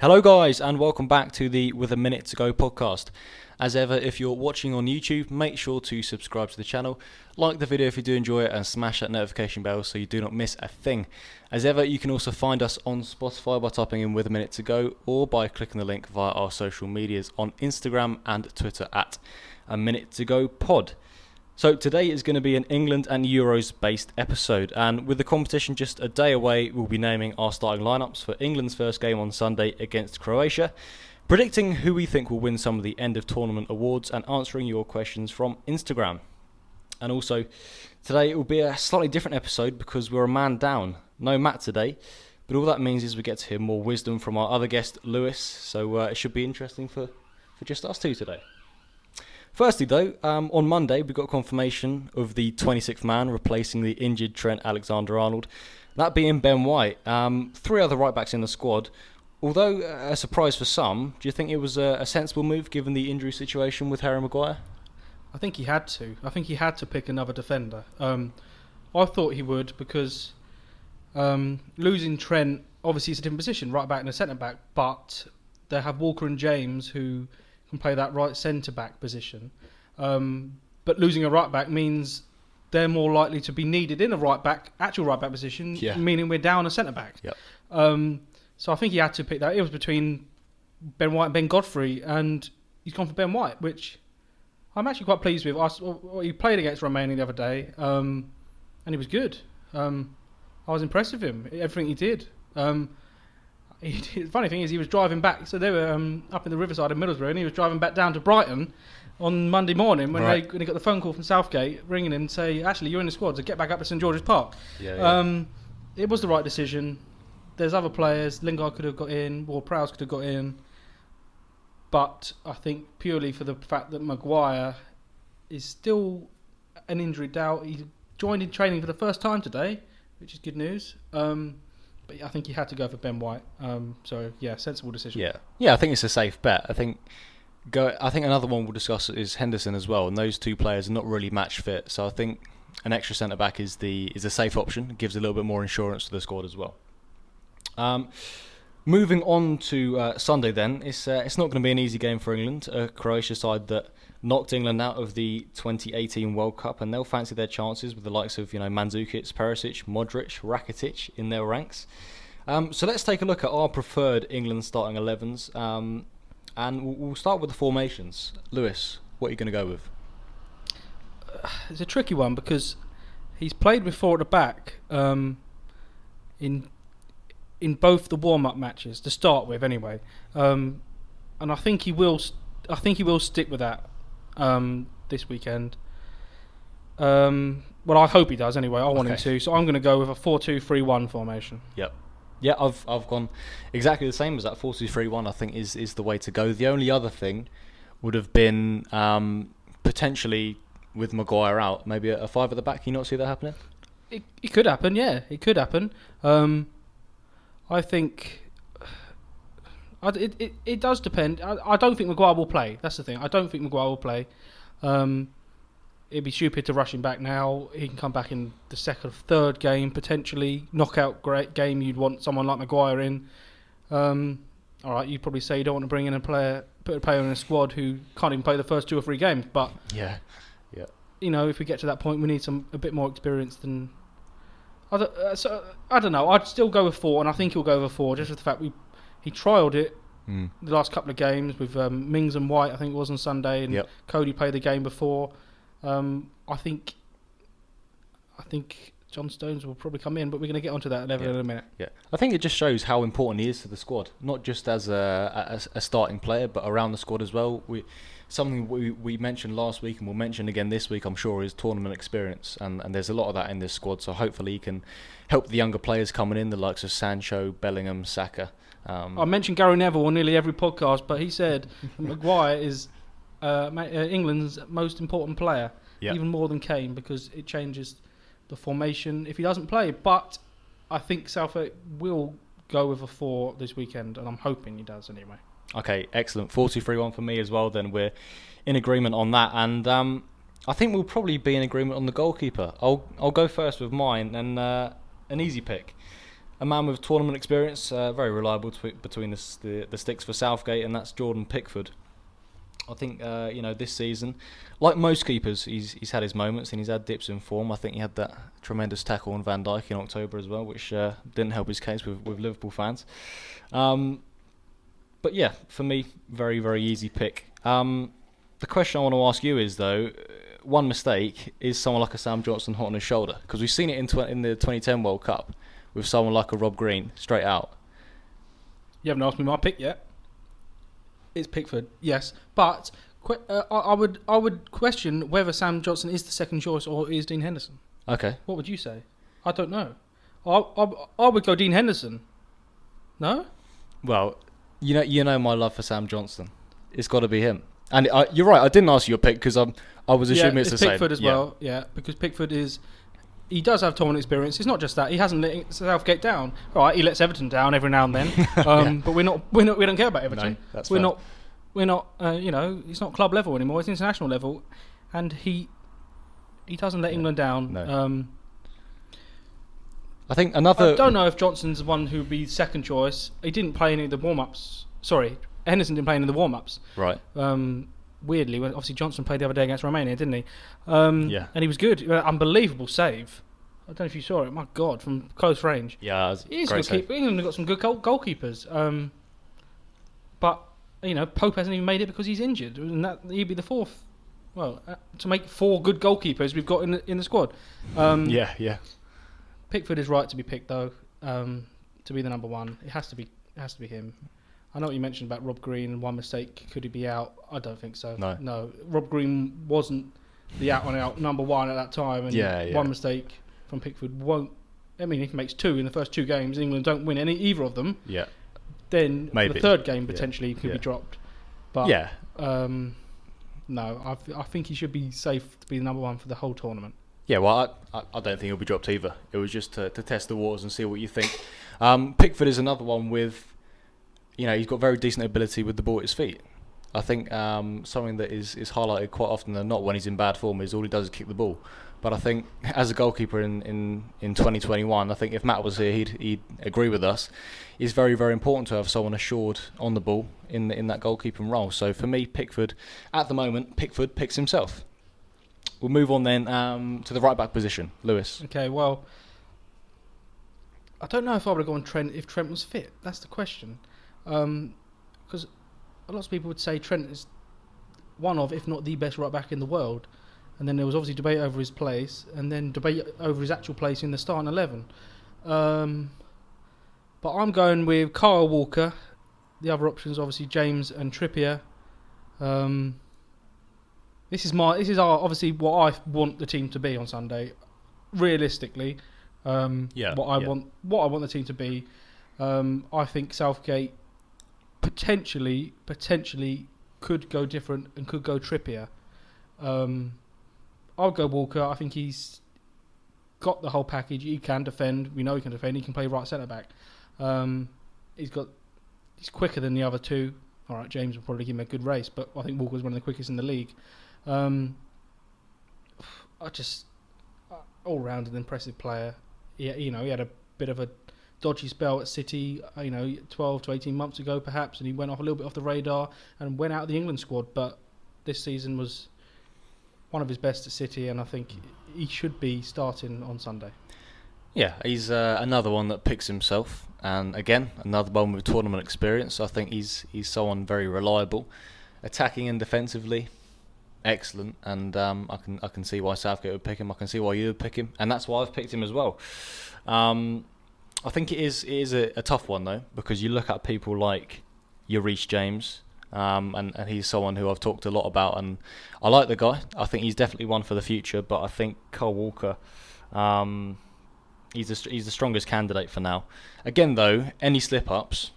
Hello guys and welcome back to the With a Minute to Go podcast. As ever, if you're watching on YouTube, make sure to subscribe to the channel, like the video if you do enjoy it and smash that notification bell so you do not miss a thing. As ever, you can also find us on Spotify by typing in With a Minute to Go or by clicking the link via our social medias on Instagram and Twitter at A Minute to Go Pod. So today is going to be an England and Euros based episode, and with the competition just a day away, we'll be naming our starting lineups for England's first game on Sunday against Croatia, predicting who we think will win some of the end of tournament awards, and answering your questions from Instagram. And also, today it will be a slightly different episode because we're a man down. No Matt today, but all that means is we get to hear more wisdom from our other guest, Lewis, so it should be interesting for just us two today. Firstly though, on Monday we got confirmation of the 26th man replacing the injured Trent Alexander-Arnold, that being Ben White. Three other right-backs in the squad. Although a surprise for some, do you think it was a sensible move given the injury situation with Harry Maguire? I think he had to. I think he had to pick another defender. I thought he would because losing Trent, obviously it's a different position, right back and a centre back, but they have Walker and James who can play that right centre back position. But losing a right back means they're more likely to be needed in a actual right back position, meaning we're down a centre back. Yep. So I think he had to pick that. It was between Ben White and Ben Godfrey, and he's gone for Ben White, which I'm actually quite pleased with. He played against Romania the other day, and he was good. I was impressed with him, everything he did. The funny thing is he was driving back, so they were up in the riverside of Middlesbrough, and he was driving back down to Brighton on Monday morning when they got the phone call from Southgate ringing him and say, actually you're in the squad, so get back up to St George's Park. It was the right decision. There's other players, Lingard could have got in, Ward-Prowse could have got in, but I think purely for the fact that Maguire is still an injury doubt. He joined in training for the first time today, which is good news. But I think he had to go for Ben White. Sensible decision. Yeah, I think it's a safe bet. I think another one we'll discuss is Henderson as well, and those two players are not really match fit. So I think an extra centre back is a safe option. It gives a little bit more insurance to the squad as well. Moving on to Sunday then, it's not going to be an easy game for England, a Croatia side that knocked England out of the 2018 World Cup, and they'll fancy their chances with the likes of Mandzukic, Perisic, Modric, Rakitic in their ranks. So let's take a look at our preferred England starting 11s, and we'll start with the formations. Lewis, what are you going to go with? It's a tricky one because he's played with four at the back in both the warm-up matches to start with, anyway, and I think he will. I think he will stick with that this weekend. Well, I hope he does anyway. I want him to, so I'm going to go with a 4-2-3-1 formation. Yep. Yeah, I've gone exactly the same as that. 4-2-3-1 I think is the way to go. The only other thing would have been potentially with Maguire out, maybe a 5 at the back. Can you not see that happening? It could happen, yeah. It could happen. I think it does depend. I don't think Maguire will play. That's the thing. I don't think Maguire will play. It'd be stupid to rush him back now. He can come back in the second or third game, potentially. Knockout great game, you'd want someone like Maguire in. All right, you'd probably say you don't want to bring in put a player in a squad who can't even play the first 2 or 3 games. But yeah. If we get to that point, we need a bit more experience than. I don't know. I'd still go with 4, and I think he'll go with 4 just with the fact he trialled it the last couple of games with Mings and White. I think it was on Sunday, and Cody played the game before. I think John Stones will probably come in, but we're going to get onto that in a minute. Yeah, I think it just shows how important he is to the squad, not just as a starting player, but around the squad as well. Something we mentioned last week and we'll mention again this week, I'm sure, is tournament experience, and there's a lot of that in this squad, so hopefully he can help the younger players coming in, the likes of Sancho, Bellingham, Saka. I mentioned Gary Neville on nearly every podcast, but he said Maguire is England's most important player, even more than Kane, because it changes the formation if he doesn't play. But I think Southgate will go with a 4 this weekend, and I'm hoping he does anyway. Okay, excellent. 4-2-3-1 for me as well, then we're in agreement on that. And I think we'll probably be in agreement on the goalkeeper. I'll go first with mine, and an easy pick. a man with tournament experience, very reliable between the sticks for Southgate, and that's Jordan Pickford. I think this season, like most keepers, he's had his moments and he's had dips in form. I think he had that tremendous tackle on Van Dijk in October as well, which didn't help his case with Liverpool fans. But yeah, for me, very, very easy pick. The question I want to ask you is, though, one mistake is someone like a Sam Johnstone hot on his shoulder, because we've seen it in the 2010 World Cup with someone like a Rob Green straight out. You haven't asked me my pick yet. It's Pickford, yes, but I would question whether Sam Johnstone is the second choice or is Dean Henderson. Okay. What would you say? I don't know. I would go Dean Henderson. No? Well, you know my love for Sam Johnstone. It's got to be him. And you're right. I didn't ask you your pick because I was assuming it's the same. Pickford as well. Yeah, because Pickford he does have tournament experience. It's not just that he hasn't let Southgate down. All right, he lets Everton down every now and then. But we don't care about Everton. No, that's we're fair. not. It's not club level anymore. It's international level, and he doesn't let England down. No. I think another. I don't know if Johnson's the one who would be second choice. He didn't play any of the warm-ups. Sorry, Henderson didn't play any of the warm-ups. Right. Weirdly, obviously Johnson played the other day against Romania, didn't he? Yeah. And he was good. Unbelievable save. I don't know if you saw it. My God, from close range. Yeah, it was He's great good save. keeper. England have got some good goalkeepers. But Pope hasn't even made it because he's injured, and that he'd be the fourth. Well, to make 4 good goalkeepers we've got in the squad. Yeah. Pickford is right to be picked though. To be the number one, it has to be him. I know what you mentioned about Rob Green and one mistake. Could he be out? I don't think so. No. Rob Green wasn't the out-and-out number one at that time, and one mistake from Pickford won't. I mean, if he makes 2 in the first 2 games, England don't win either of them. Yeah. Then Maybe. the third game potentially could be dropped. But yeah. No, I think he should be safe to be the number one for the whole tournament. Yeah, well, I don't think he'll be dropped either. It was just to test the waters and see what you think. Pickford is another one with, he's got very decent ability with the ball at his feet. I think something that is highlighted quite often than not when he's in bad form is all he does is kick the ball. But I think as a goalkeeper in 2021, I think if Matt was here, he'd agree with us. It's very, very important to have someone assured on the ball in that goalkeeping role. So for me, Pickford, at the moment, Pickford picks himself. We'll move on then to the right back position, Lewis. Okay, well, I don't know if I would have gone Trent if Trent was fit. That's the question. Because lots of people would say Trent is one of, if not the best right back in the world. And then there was obviously debate over his place, and then debate over his actual place in the starting 11. But I'm going with Kyle Walker. The other options, obviously, James and Trippier. This is obviously what I want the team to be on Sunday. Realistically, what I want the team to be. I think Southgate potentially could go different and could go Trippier. I'll go Walker. I think he's got the whole package. He can defend. We know he can defend. He can play right centre back. He's quicker than the other 2. All right, James will probably give him a good race, but I think Walker's one of the quickest in the league. All round an impressive player. He had a bit of a dodgy spell at City, 12 to 18 months ago perhaps, and he went off a little bit off the radar and went out of the England squad. But this season was one of his best at City, and I think he should be starting on Sunday. Yeah, he's another one that picks himself, and again, another one with tournament experience. I think he's someone very reliable, attacking and defensively, excellent, and I can see why Southgate would pick him. I can see why you would pick him, and that's why I've picked him as well. I think it is a tough one though, because you look at people like your Reece James. And he's someone who I've talked a lot about, and I like the guy. I think he's definitely one for the future, but I think Kyle Walker, he's the strongest candidate for now. Again though, any slip-ups,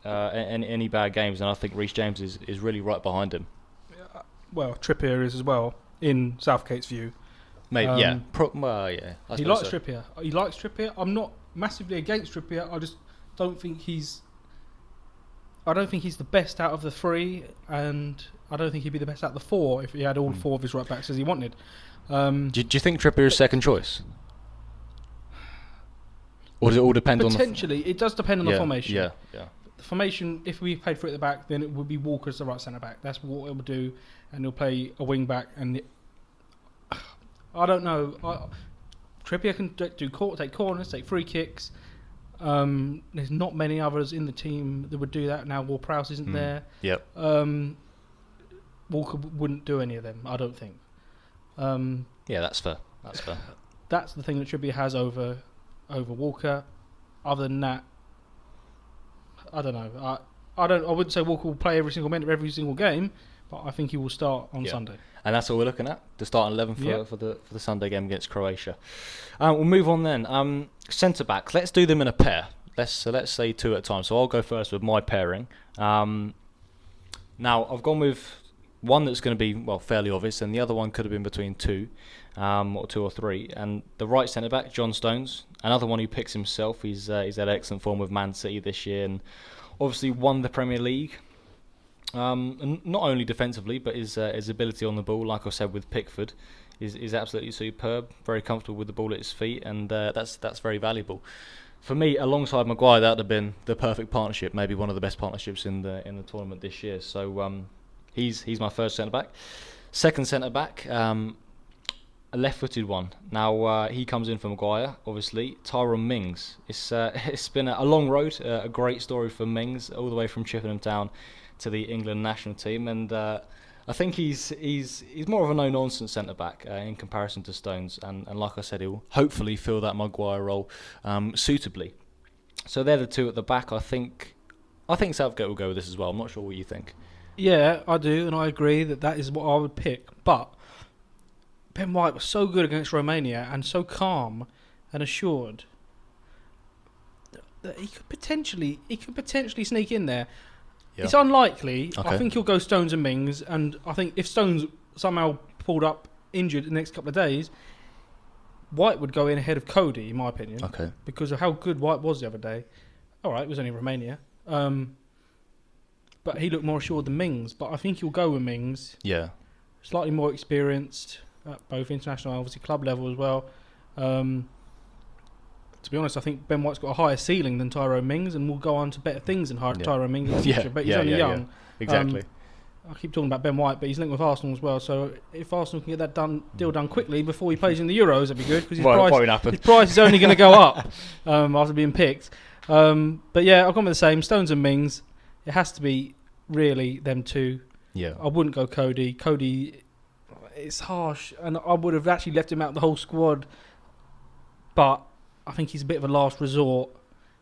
any bad games, and I think Reece James is really right behind him. Well, Trippier is as well, in Southgate's view. Maybe, yeah. He likes Trippier. He likes Trippier. I'm not massively against Trippier. I just don't think he's the best out of the 3, and I don't think he'd be the best out of the 4 if he had all 4 of his right backs as he wanted. Do you think Trippier is second choice? Or does it all depend on Potentially, it does depend on the formation. Yeah. The formation, if we played for it at the back, then it would be Walker as the right centre back. That's what it will do, and he'll play a wing back. And I don't know. Trippier can take corners, take free kicks. There's not many others in the team that would do that now. Ward-Prowse isn't there. Yep. Walker wouldn't do any of them, I don't think. Yeah, that's fair. That's the thing that Trippier has over Walker. Other than that, I don't know. I wouldn't say Walker will play every single minute of every single game, but I think he will start on Sunday. And that's what we're looking at, the starting 11 for the Sunday game against Croatia. We'll move on then. Centre back. Let's do them in a pair. Let's say two at a time. So I'll go first with my pairing. Now I've gone with one that's going to be fairly obvious, and the other one could have been between two or three. And the right centre back, John Stones, another one who picks himself. He's had excellent form with Man City this year, and obviously won the Premier League. And not only defensively, but his ability on the ball, like I said with Pickford, is absolutely superb. Very comfortable with the ball at his feet, and that's very valuable. For me, alongside Maguire, that would have been the perfect partnership, maybe one of the best partnerships in the tournament this year. So he's my first centre back. Second centre back, a left-footed one. Now he comes in for Maguire, obviously. Tyrone Mings. It's been a long road, a great story for Mings, all the way from Chippenham Town to the England national team, and I think he's more of a no-nonsense centre-back in comparison to Stones, and like I said, he'll hopefully fill that Maguire role suitably. So they're the two at the back. I think Southgate will go with this as well. I'm not sure what you think. Yeah, I do, and I agree that is what I would pick. But Ben White was so good against Romania and so calm and assured that he could potentially sneak in there. Yeah. It's unlikely. Okay. I think he'll go Stones and Mings, and I think if Stones somehow pulled up injured the next couple of days, White would go in ahead of Cody, in my opinion. Okay. Because of how good White was the other day. All right, it was only Romania. But he looked more assured than Mings. But I think he'll go with Mings. Yeah. Slightly more experienced at both international and obviously club level as well. To be honest, I think Ben White's got a higher ceiling than Tyrone Mings, and will go on to better things than Tyrone Mings in the future. But he's only young. Yeah. Exactly. I keep talking about Ben White, but he's linked with Arsenal as well. So if Arsenal can get that deal done quickly before he plays in the Euros, that'd be good, because his price is only going to go up after being picked. But yeah, I've gone with the same. Stones and Mings. It has to be really them two. Yeah. I wouldn't go Cody. Cody, it's harsh, and I would have actually left him out of the whole squad. But I think he's a bit of a last resort,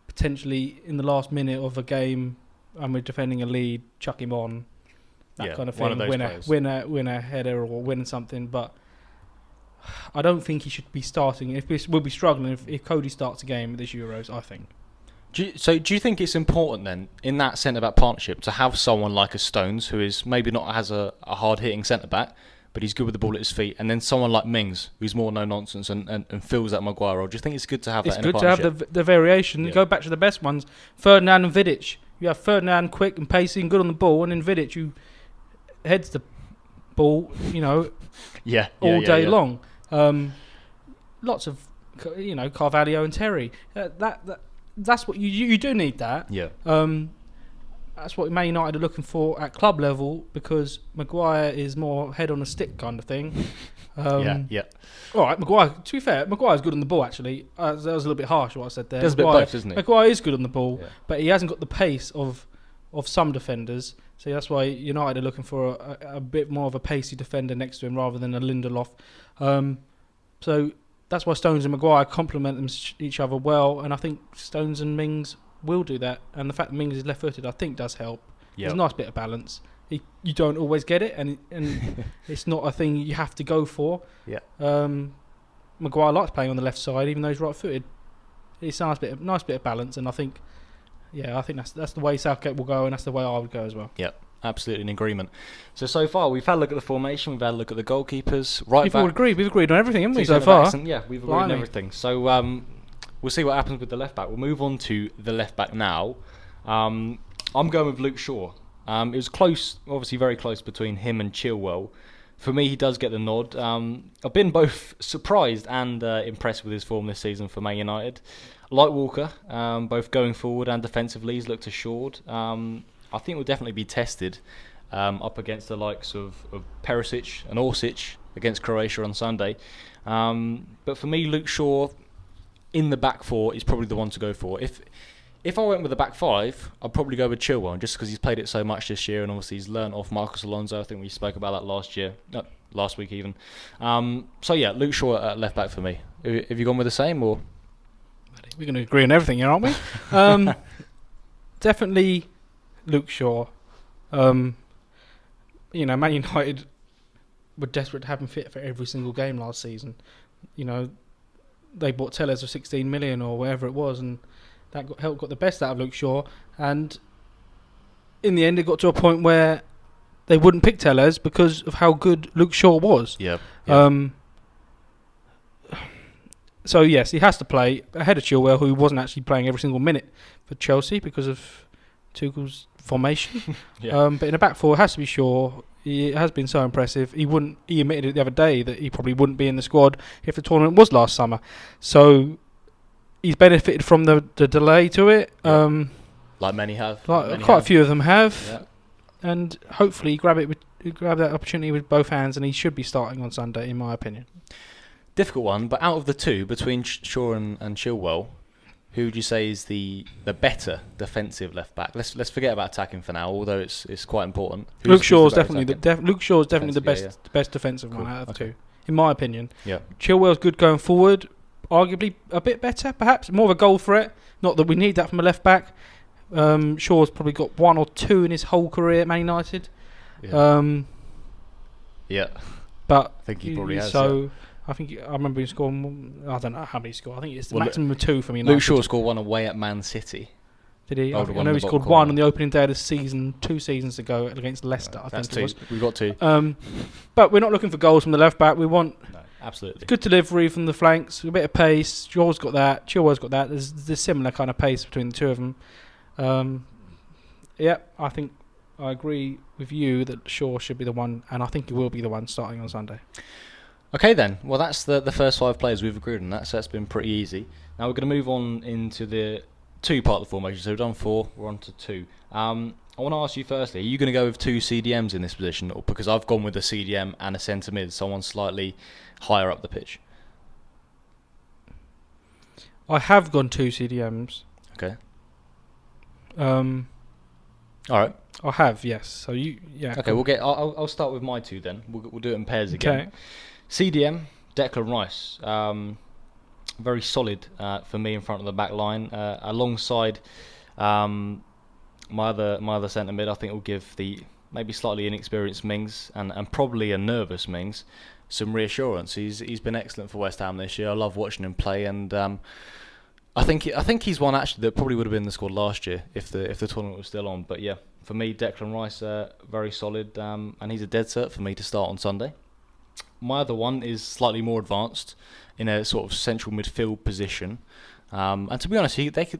potentially in the last minute of a game, and we're defending a lead, chuck him on, that kind of thing. Win a header or win something. But I don't think he should be starting. We'll be struggling if Cody starts a game at this Euros, I think. Do you think it's important then, in that centre-back partnership, to have someone like a Stones, who is maybe not as a hard-hitting centre-back, but he's good with the ball at his feet, and then someone like Mings, who's more no-nonsense and fills that Maguire role? Do you think it's good to have that in a partnership? It's good to have the variation. Yeah. Go back to the best ones. Ferdinand and Vidic. You have Ferdinand quick and pacey and good on the ball, and then Vidic, who heads the ball, all day long. Lots of, Carvalho and Terry. That's what you do need that. Yeah. That's what Man United are looking for at club level, because Maguire is more head on a stick kind of thing. Yeah. All right, Maguire. To be fair, Maguire's good on the ball. Actually, that was a little bit harsh what I said there. There's a bit both, isn't it? Maguire is good on the ball, but he hasn't got the pace of some defenders. So that's why United are looking for a bit more of a pacey defender next to him rather than a Lindelof. So that's why Stones and Maguire complement each other well, and I think Stones and Mings will do that. And the fact that Mings is left-footed, I think, does help. There's a nice bit of balance. You don't always get it, and it's not a thing you have to go for. Yeah. Maguire likes playing on the left side, even though he's right-footed. It's a nice bit of balance, and I think that's the way Southgate will go, and that's the way I would go as well. Yep. Absolutely in agreement. So far, we've had a look at the formation, we've had a look at the goalkeepers. We've agreed on everything, haven't we, so far? We've agreed on everything. So we'll see what happens with the left back. We'll move on to the left back now. I'm going with Luke Shaw. It was close, obviously very close between him and Chilwell, For me, he does get the nod. I've been both surprised and impressed with his form this season for Man United. Like Walker, both going forward and defensively, he's looked assured. I think will definitely be tested up against the likes of Perisic and Orsic against Croatia on Sunday. But for me, Luke Shaw in the back four is probably the one to go for. If I went with the back five, I'd probably go with Chilwell, just because he's played it so much this year, and obviously he's learnt off Marcos Alonso. I think we spoke about that last week even. So yeah, Luke Shaw at left back for me. Have you gone with the same, or? We're going to agree on everything here, aren't we? Definitely Luke Shaw. Man United were desperate to have him fit for every single game last season. They bought Tellez for 16 million or whatever it was, and that got the best out of Luke Shaw. And in the end, it got to a point where they wouldn't pick Tellez because of how good Luke Shaw was. Yeah. So yes, he has to play ahead of Chilwell, who wasn't actually playing every single minute for Chelsea because of Tuchel's formation. But in the back four, it has to be Shaw. He has been so impressive. He admitted it the other day that he probably wouldn't be in the squad if the tournament was last summer. So he's benefited from the delay to it. Like many have. Quite a few of them have. Yeah. And hopefully grab that opportunity with both hands, and he should be starting on Sunday, in my opinion. Difficult one, but out of the two, between Shaw and Chilwell, who would you say is the better defensive left back? Let's forget about attacking for now, although it's quite important. Luke Shaw is definitely the best defensive one out of the two, in my opinion. Yeah. Chilwell's good going forward, arguably a bit better, perhaps more of a goal threat. Not that we need that from a left back. Shaw's probably got one or two in his whole career at Man United. Yeah. But I think he probably has. So. Yeah. I think I remember him scoring. I don't know how many he scored. I think it's the maximum of two for me. Luke Shaw scored one away at Man City. Did he? I know he scored one on the opening day of the season 2 seasons ago against Leicester. I think it was. We've got two. But we're not looking for goals from the left back. We want absolutely good delivery from the flanks, a bit of pace. Shaw's got that. Chilwell's got that. There's similar kind of pace between the two of them. I think I agree with you that Shaw should be the one, and I think he will be the one starting on Sunday. Okay then, well that's the first 5 players we've agreed on that, so that's been pretty easy. Now we're going to move on into the 2 part of the formation, so we've done 4, we're on to 2. I want to ask you firstly, are you going to go with 2 CDMs in this position, or because I've gone with a CDM and a centre mid, someone slightly higher up the pitch? I have gone 2 CDMs. Okay. Alright. I have, yes. So Okay, I'll start with my 2 then. We'll do it in pairs again. Okay. CDM, Declan Rice, very solid for me in front of the back line. Alongside my other centre mid, I think will give the maybe slightly inexperienced Mings and probably a nervous Mings some reassurance. He's been excellent for West Ham this year. I love watching him play, and I think he's one actually that probably would have been in the squad last year if the tournament was still on. But yeah, for me, Declan Rice very solid, and he's a dead cert for me to start on Sunday. My other one is slightly more advanced in a sort of central midfield position. And to be honest,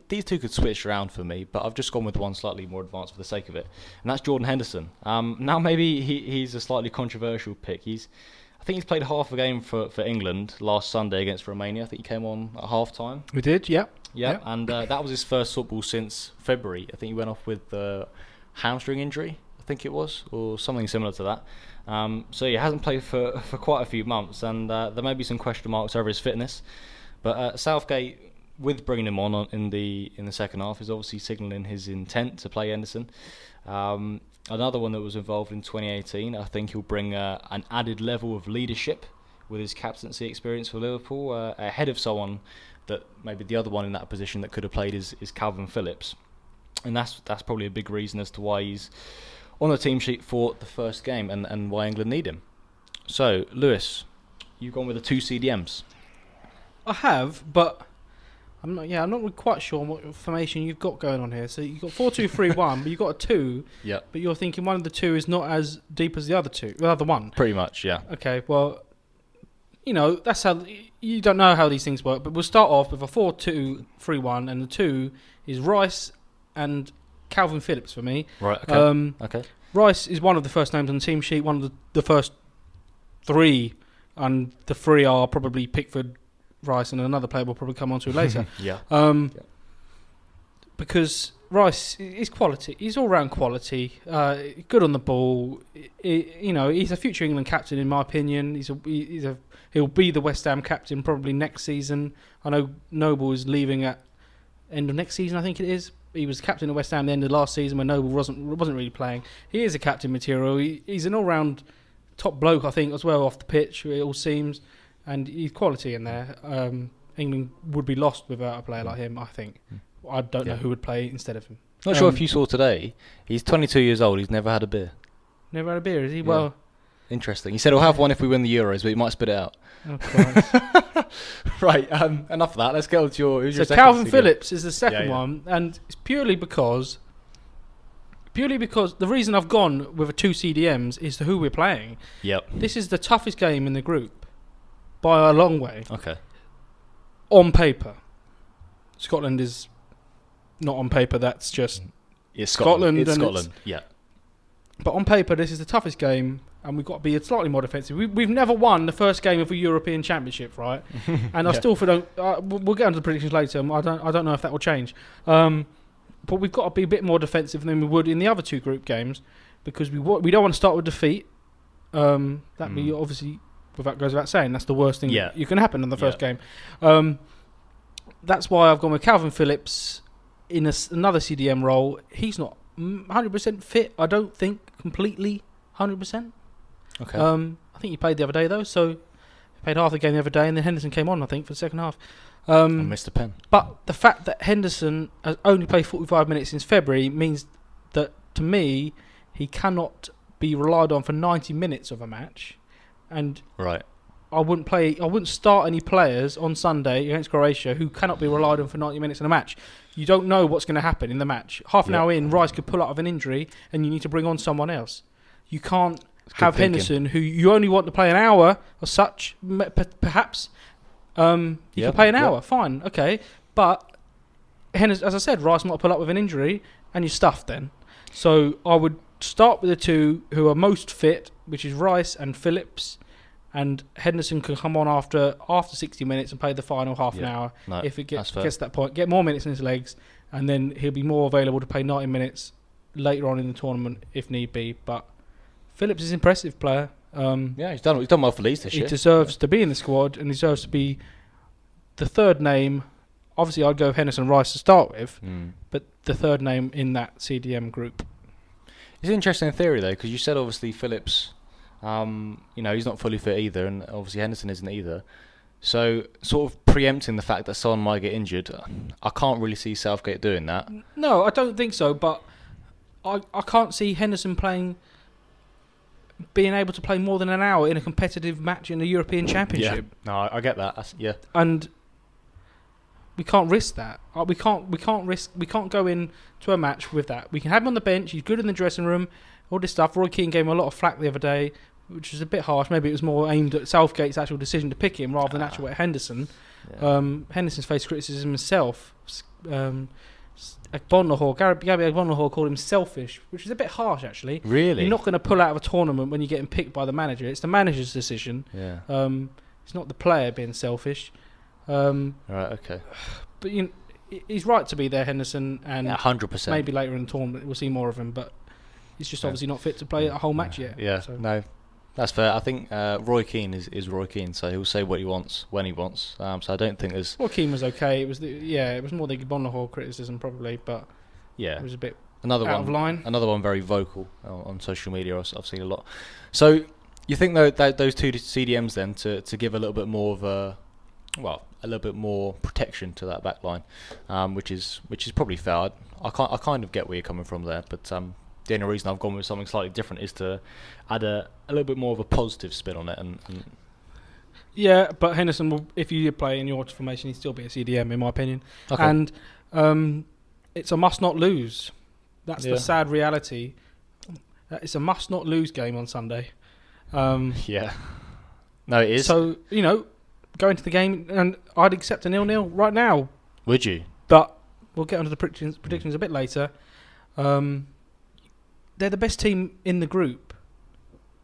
these two could switch around for me, but I've just gone with one slightly more advanced for the sake of it. And that's Jordan Henderson. Now maybe he's a slightly controversial pick. I think he's played half a game for England last Sunday against Romania. I think he came on at half-time. We did, yeah. Yeah, and that was his first football since February. I think he went off with a hamstring injury, I think it was, or something similar to that. So he hasn't played for quite a few months, and there may be some question marks over his fitness. But Southgate, with bringing him on in the second half, is obviously signalling his intent to play Henderson. Another one that was involved in 2018, I think he'll bring an added level of leadership with his captaincy experience for Liverpool, ahead of someone that maybe the other one in that position that could have played is Calvin Phillips. And that's probably a big reason as to why he's on the team sheet for the first game and why England need him. So, Lewis, you've gone with the 2 CDMs. I have, but I'm not really quite sure what formation you've got going on here. So you've got 4-2-3-1, but you've got a 2. Yeah. But you're thinking one of the 2 is not as deep as the other one. Pretty much, yeah. Okay, well, that's how you don't know how these things work. But we'll start off with a 4-2-3-1, and the 2 is Rice and Calvin Phillips for me. Right. Okay. Okay. Rice is one of the first names on the team sheet, one of the first three, and the three are probably Pickford, Rice, and another player we'll probably come on to later. Yeah. Because Rice is quality. He's all-round quality. Good on the ball. He's a future England captain, in my opinion. He'll be the West Ham captain probably next season. I know Noble is leaving at end of next season, I think it is. He was captain of West Ham at the end of last season when Noble wasn't really playing. He is a captain material. He's an all-round top bloke, I think, as well, off the pitch, it all seems. And he's quality in there. England would be lost without a player like him, I think. I don't know who would play instead of him. Not sure if you saw today. He's 22 years old. He's never had a beer. Never had a beer, is he? Yeah. Well, interesting. He said he'll have one if we win the Euros, but he might spit it out. Oh, Christ. Right. Enough of that. Let's get on to your. So Calvin Phillips is the second one, and it's purely because the reason I've gone with 2 CDMs is to who we're playing. Yep. This is the toughest game in the group by a long way. Okay. On paper, Scotland is not on paper. That's just Scotland. It's and Scotland. Yeah. But on paper, this is the toughest game, and we've got to be slightly more defensive. We've never won the first game of a European Championship, right? And I still don't. We'll get onto the predictions later. I don't know if that will change. But we've got to be a bit more defensive than we would in the other 2 group games, because we don't want to start with defeat. That be obviously, that goes without saying, that's the worst thing you can happen in the first game. That's why I've gone with Calvin Phillips in another CDM role. He's not 100% fit, I don't think, completely 100%. Okay. I think he played the other day, though, so he played half the game the other day, and then Henderson came on, I think, for the second half. And missed a pen. But the fact that Henderson has only played 45 minutes since February means that, to me, he cannot be relied on for 90 minutes of a match. And right. I wouldn't start any players on Sunday against Croatia who cannot be relied on for 90 minutes in a match. You don't know what's going to happen in the match. Half an hour in, Rice could pull out of an injury, and you need to bring on someone else. You can't have Henderson, who you only want to play an hour or such, perhaps. You can play an hour, fine, okay. But, as I said, Rice might pull up with an injury, and you're stuffed then. So I would start with the 2 who are most fit, which is Rice and Phillips. And Henderson can come on after 60 minutes and play the final half an hour if it gets to that point. Get more minutes in his legs, and then he'll be more available to play 90 minutes later on in the tournament if need be. But Phillips is an impressive player. He's done well for Leeds this year. He deserves to be in the squad, and deserves to be the third name. Obviously, I'd go with Henderson Rice to start with, but the third name in that CDM group. It's an interesting theory, though, because you said obviously Phillips... he's not fully fit either, and obviously Henderson isn't either. So, sort of preempting the fact that Son might get injured, I can't really see Southgate doing that. No, I don't think so, but I can't see Henderson being able to play more than an hour in a competitive match in the European Championship. Yeah. No, I get that. And we can't risk that. We can't go in to a match with that. We can have him on the bench. He's good in the dressing room. All this stuff. Roy Keane gave him a lot of flack the other day, which was a bit harsh. Maybe it was more aimed at Southgate's actual decision to pick him rather than actual at Henderson. Yeah. Henderson's faced criticism himself. Gary Agbonlahor called him selfish, which is a bit harsh, actually. Really? You're not going to pull out of a tournament when you're getting picked by the manager. It's the manager's decision. Yeah. It's not the player being selfish. Right, okay. But he's right to be there, Henderson, and 100%. Maybe later in the tournament we'll see more of him, but he's just obviously not fit to play a whole match yet. Yeah, so. No, that's fair. I think Roy Keane is Roy Keane, so he'll say what he wants when he wants. So I don't think there's... Roy Keane was okay. It was more the Agbonlahor criticism probably, but it was a bit out of line. Another one very vocal on social media. I've seen a lot. So you think that those 2 CDMs then to give a little bit more of a little bit more protection to that back line, which is probably fair. I kind of get where you're coming from there, but the only reason I've gone with something slightly different is to add a little bit more of a positive spin on it. And yeah, but Henderson will, if you play in your formation, he'd still be a CDM in my opinion. Okay. And it's a must not lose. That's the sad reality. It's a must not lose game on Sunday. Yeah. No, it is. So, go into the game, and I'd accept a 0-0 right now. Would you? But we'll get onto the predictions a bit later. They're the best team in the group.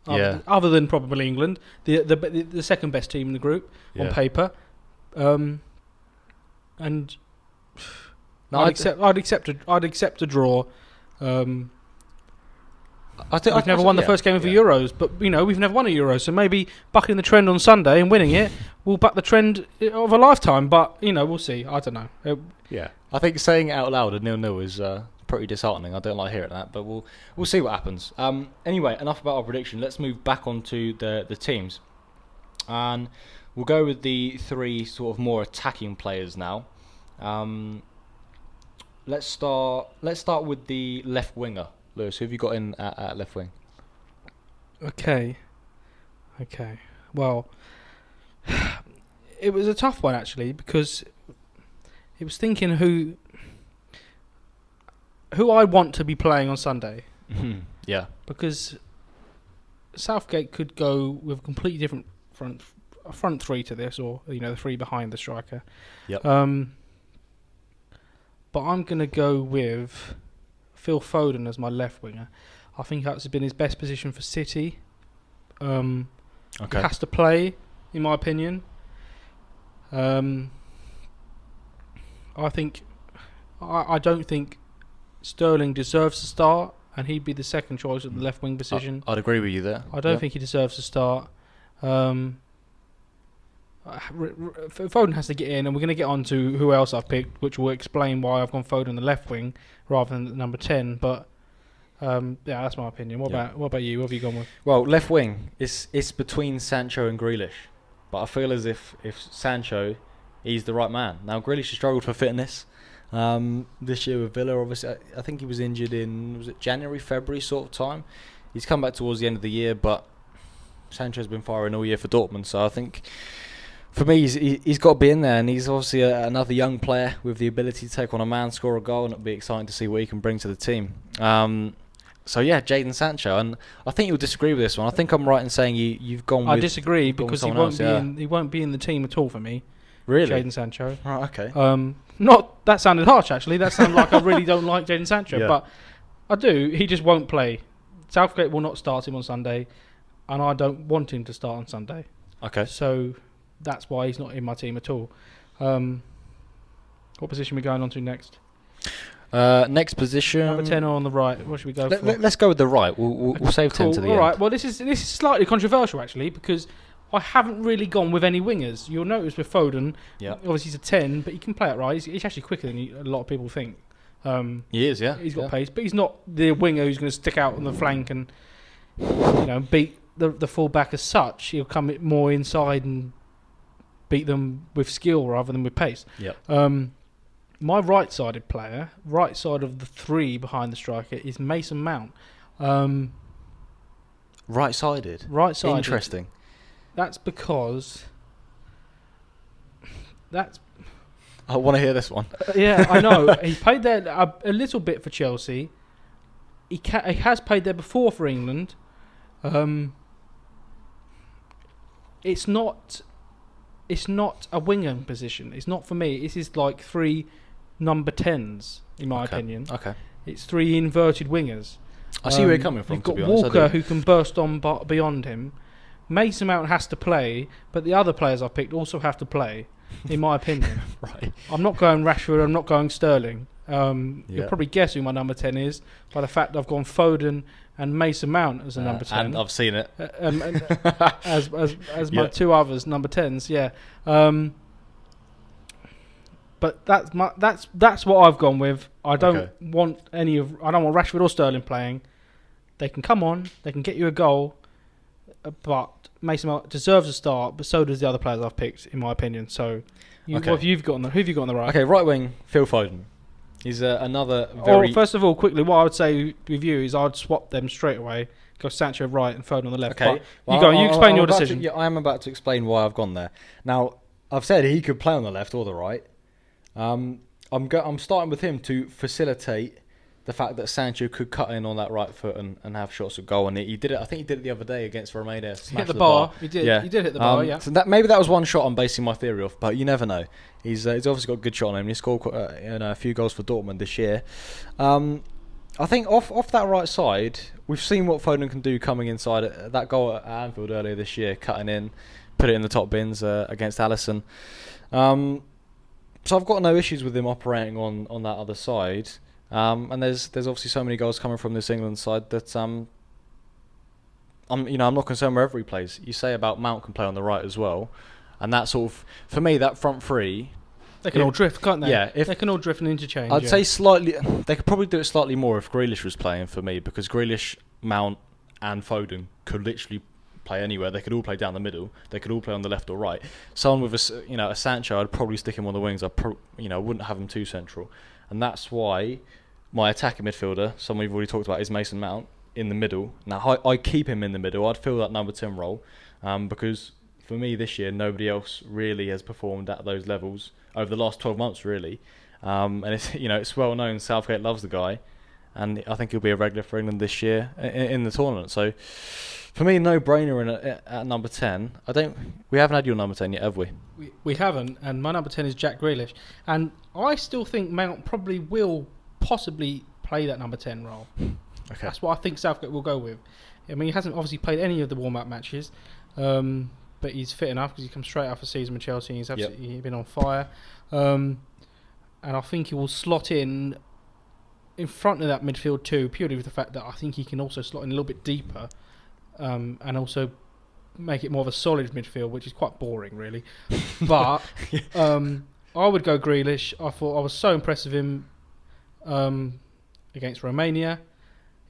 Yeah. Other than probably England, the second best team in the group on paper. And No, I'd accept a draw. We've never won the first game of the Euros, but we've never won a Euro, so maybe bucking the trend on Sunday and winning it will buck the trend of a lifetime. But we'll see. I don't know. I think saying it out loud a 0-0 is pretty disheartening. I don't like hearing that, but we'll see what happens. Anyway, enough about our prediction. Let's move back onto the teams, and we'll go with the three sort of more attacking players now. Let's start with the left winger. Lewis, who have you got in at left wing? Okay. Well, it was a tough one actually, because it was thinking who I want to be playing on Sunday. Yeah. Because Southgate could go with a completely different front three to this, or the three behind the striker. Yep. But I'm gonna go with Phil Foden as my left winger. I think that's been his best position for City. He has to play, in my opinion. I don't think Sterling deserves to start, and he'd be the second choice at the left wing position. I'd agree with you there. I don't think he deserves to start. Foden has to get in, and we're going to get on to who else I've picked, which will explain why I've gone Foden on the left wing rather than number 10. But that's my opinion. What about you? What have you gone with? Well, left wing, it's between Sancho and Grealish, but I feel as if Sancho, he's the right man. Now Grealish has struggled for fitness this year with Villa. Obviously, I think he was injured in January, February sort of time. He's come back towards the end of the year, but Sancho's been firing all year for Dortmund, so I think, for me, he's got to be in there, and he's obviously another young player with the ability to take on a man, score a goal, and it'll be exciting to see what he can bring to the team. So yeah, Jadon Sancho, and I think you'll disagree with this one. I think I'm right in saying you've gone with... I disagree, because he won't be in the team at all for me. Really? Jadon Sancho. Right, okay. That sounded harsh, actually. That sounded like I really don't like Jadon Sancho, but I do. He just won't play. Southgate will not start him on Sunday, and I don't want him to start on Sunday. Okay. So that's why he's not in my team at all. What position are we going on to next? Next position... Number 10 or on the right? What should we go for? Let's go with the right. We'll save 10 to the end. All right. Well, this is slightly controversial, actually, because I haven't really gone with any wingers. You'll notice with Foden, obviously he's a 10, but he can play it right. He's actually quicker than a lot of people think. He is, yeah. He's got pace, but he's not the winger who's going to stick out on the flank and beat the full-back as such. He'll come more inside and beat them with skill rather than with pace. Yep. My right-sided player, right side of the three behind the striker, is Mason Mount. Right-sided? Right-sided. Interesting. That's because... I want to hear this one. Yeah, I know. He played there a little bit for Chelsea. He has played there before for England. It's not a winger position. It's not for me. This is like three number 10s, in my opinion. Okay. It's three inverted wingers. I see where you're coming from, You've to got be honest. Walker, who can burst on beyond him. Mason Mount has to play, but the other players I've picked also have to play, in my opinion. Right. I'm not going Rashford. I'm not going Sterling. You'll probably guess who my number 10 is by the fact that I've gone Foden and Mason Mount as a number 10. And I've seen it. As my two others, number 10s, yeah. But that's what I've gone with. I don't want Rashford or Sterling playing. They can come on, they can get you a goal, but Mason Mount deserves a start, but so does the other players I've picked, in my opinion. So, what have you got on the right? Okay, right wing, Phil Foden. He's another very... first of all, quickly, what I would say with you is I'd swap them straight away. Go Sancho right and Foden on the left. Okay. You explain your decision. I am about to explain why I've gone there. Now, I've said he could play on the left or the right. I'm starting with him to facilitate the fact that Sancho could cut in on that right foot and have shots at goal. And he did it. I think he did it the other day against Romania. He hit the bar. He did. Yeah. He did hit the bar. Yeah. So maybe that was one shot I'm basing my theory off, but you never know. He's obviously got a good shot on him. He scored a few goals for Dortmund this year. I think off that right side, we've seen what Foden can do coming inside. That goal at Anfield earlier this year, cutting in, put it in the top bins against Alisson. So I've got no issues with him operating on that other side. And there's obviously so many goals coming from this England side that I'm not concerned wherever he plays. You say about Mount can play on the right as well, and that sort of, for me, that front three. They can all drift, can't they? Yeah, they can all drift and interchange. I'd say slightly. They could probably do it slightly more if Grealish was playing for me, because Grealish, Mount, and Foden could literally play anywhere. They could all play down the middle. They could all play on the left or right. Someone with a Sancho, I'd probably stick him on the wings. I wouldn't have him too central, and that's why my attacking midfielder, someone we've already talked about, is Mason Mount in the middle. Now I keep him in the middle. I'd fill that number 10 role, because for me this year nobody else really has performed at those levels over the last 12 months, really. And it's well known Southgate loves the guy, and I think he'll be a regular for England this year in the tournament. So for me, no brainer at number 10. We haven't had your number 10 yet, have we? We haven't, and my number 10 is Jack Grealish, and I still think Mount probably will possibly play that number 10 role. Okay. That's what I think Southgate will go with. I mean, he hasn't obviously played any of the warm-up matches, but he's fit enough because he comes straight off a season with Chelsea and he's absolutely been on fire. And I think he will slot in front of that midfield too, purely with the fact that I think he can also slot in a little bit deeper, and also make it more of a solid midfield, which is quite boring, really. But I would go Grealish. I thought I was so impressed with him against Romania.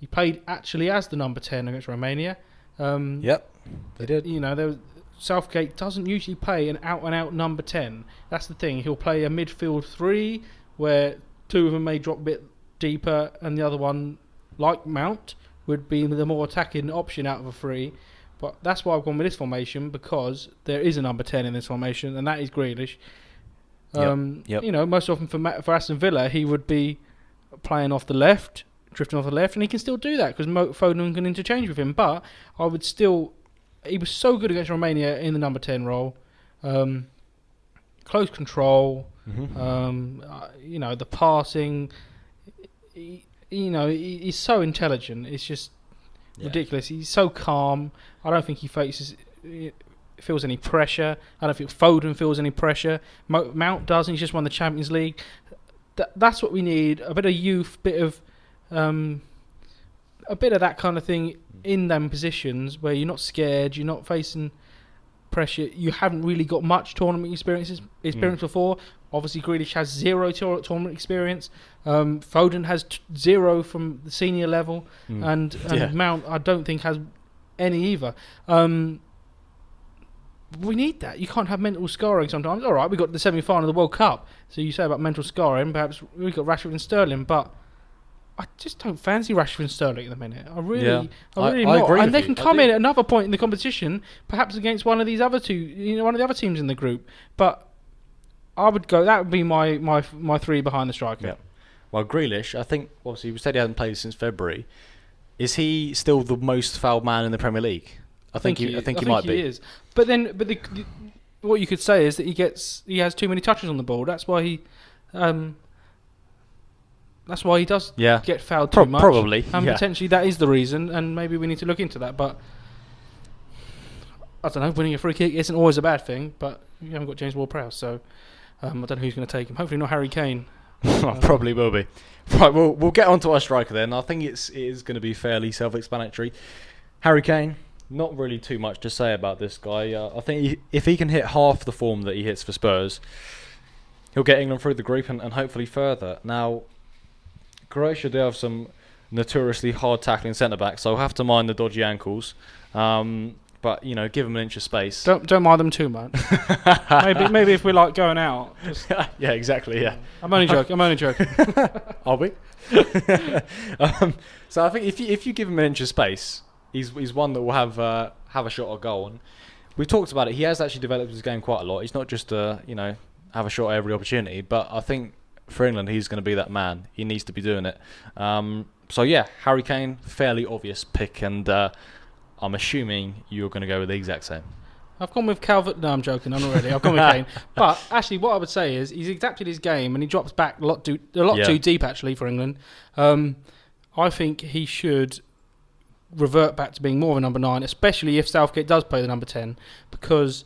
He played actually as the number 10 against Romania. Yep, they did. Southgate doesn't usually play an out-and-out number 10. That's the thing. He'll play a midfield 3, where two of them may drop a bit deeper, and the other one, like Mount, would be the more attacking option out of a 3. But that's why I've gone with this formation, because there is a number 10 in this formation, and that is Grealish. Yep. Most often for Aston Villa, he would be playing off the left, drifting off the left, and he can still do that because Foden can interchange with him. But I would still... He was so good against Romania in the number 10 role. Close control, the passing. He's so intelligent. It's just ridiculous. He's so calm. I don't think he feels any pressure. I don't think Foden feels any pressure. Mount doesn't. He's just won the Champions League. That's what we need. A bit of youth, a bit of that kind of thing in them positions where you're not scared, you're not facing pressure, you haven't really got much tournament experience before. Obviously, Grealish has 0 tournament experience. Foden has 0 from the senior level, and Mount, I don't think, has any either. We need that. You can't have mental scarring sometimes. All right, we got the semi-final of the World Cup, so you say about mental scarring. Perhaps we got Rashford and Sterling, but I just don't fancy Rashford and Sterling at the minute. I really not. Agree and they with can you. come in at another point in the competition, perhaps against one of these other two, one of the other teams in the group. But I would go. That would be my 3 behind the striker. Yeah. Well, Grealish, I think, obviously, we said he hasn't played since February. Is he still the most fouled man in the Premier League? I think he might be. He is. But what you could say is that he has too many touches on the ball. That's why he. That's why he does get fouled too much. Probably. And potentially that is the reason, and maybe we need to look into that. But I don't know, winning a free kick isn't always a bad thing, but you haven't got James Ward-Prowse, so I don't know who's going to take him. Hopefully not Harry Kane. Probably will be. Right, we'll get on to our striker then. I think it is going to be fairly self-explanatory. Harry Kane, not really too much to say about this guy. I think if he can hit half the form that he hits for Spurs, he'll get England through the group and hopefully further. Now, Croatia do have some notoriously hard tackling centre backs, so I'll have to mind the dodgy ankles. But give them an inch of space. Don't mind them too much. maybe if we like going out. Just yeah, exactly. Yeah. I'm only joking. Are we? So I think if you give him an inch of space, he's one that will have a shot or goal. And we've talked about it. He has actually developed his game quite a lot. He's not just have a shot at every opportunity, but I think for England, he's going to be that man. He needs to be doing it. So yeah, Harry Kane, fairly obvious pick, and I'm assuming you're going to go with the exact same. I've gone with Calvert. No, I'm joking. I'm not ready. I've gone with Kane. But actually, what I would say is he's adapted his game, and he drops back a lot too deep actually for England. I think he should revert back to being more of a number 9, especially if Southgate does play the number 10, because,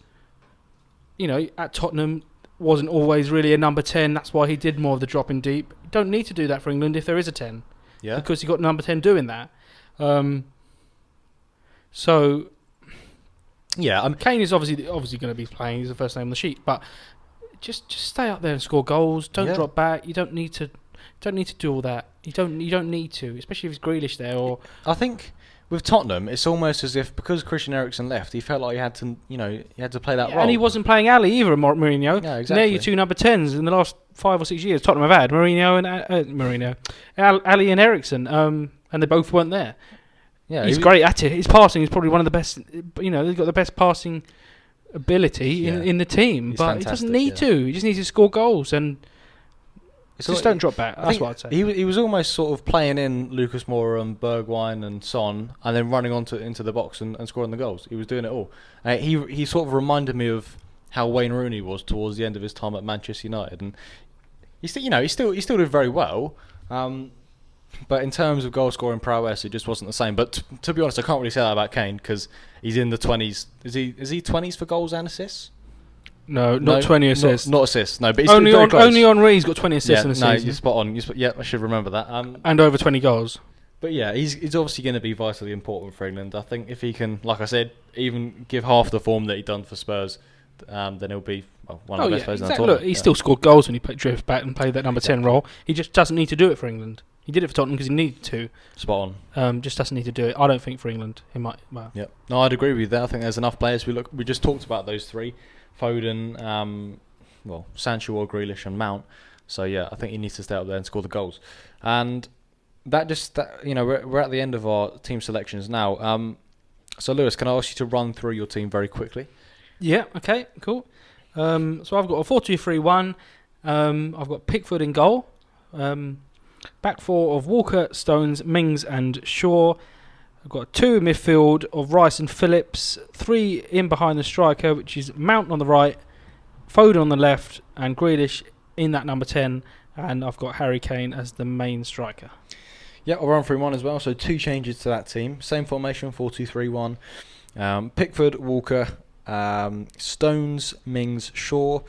at Tottenham wasn't always really a number 10. That's why he did more of the dropping deep. You don't need to do that for England if there is a 10. Yeah. Because you got number 10 doing that. So Yeah, Kane is obviously going to be playing. He's the first name on the sheet, but just stay up there and score goals. Don't drop back. You don't need to do all that. You don't need to, especially if it's Grealish there. Or I think with Tottenham, it's almost as if because Christian Eriksen left, he felt like he had to play that role. And he wasn't playing Ali either, Mourinho. Yeah, exactly. And they're your two number 10s in the last 5 or 6 years. Tottenham have had Ali and Eriksen, and they both weren't there. Yeah, he's great at it. His passing is probably one of the best. They've got the best passing ability in the team, but he doesn't need to. He just needs to score goals and just don't drop back. That's what I'd say. He was almost sort of playing in Lucas Moura and Bergwijn and Son, and then running into the box and scoring the goals. He was doing it all. He sort of reminded me of how Wayne Rooney was towards the end of his time at Manchester United, and he still did very well. But in terms of goal scoring prowess, it just wasn't the same. But to be honest, I can't really say that about Kane because he's in the 20s. Is he 20s for goals and assists? No, 20 assists. Not assists. No, but he's only very close. Only Henry's got 20 assists in a season. No, you're spot on. Yeah, I should remember that. And over 20 goals. But yeah, he's obviously going to be vitally important for England. I think if he can, like I said, even give half the form that he done for Spurs, then he'll be one of the best players in the tournament. Look, he still scored goals when he drifted back and played that number 10 role. He just doesn't need to do it for England. He did it for Tottenham because he needed to. Spot on. Just doesn't need to do it. I don't think for England he might. Well. Yeah. No, I'd agree with you there. I think there's enough players. We just talked about those three: Foden, Sancho or Grealish and Mount. So yeah, I think he needs to stay up there and score the goals. And we're at the end of our team selections now. So Lewis, can I ask you to run through your team very quickly? Yeah. Okay. Cool. So I've got a 4-2-3-1. I've got Pickford in goal. Back four of Walker, Stones, Mings and Shaw. I've got 2 in midfield of Rice and Phillips. 3 in behind the striker, which is Mount on the right, Foden on the left, and Grealish in that number 10. And I've got Harry Kane as the main striker. Yeah, I'll run through one as well. So 2 changes to that team. Same formation, 4-2-3-1. Pickford, Walker, Stones, Mings, Shaw,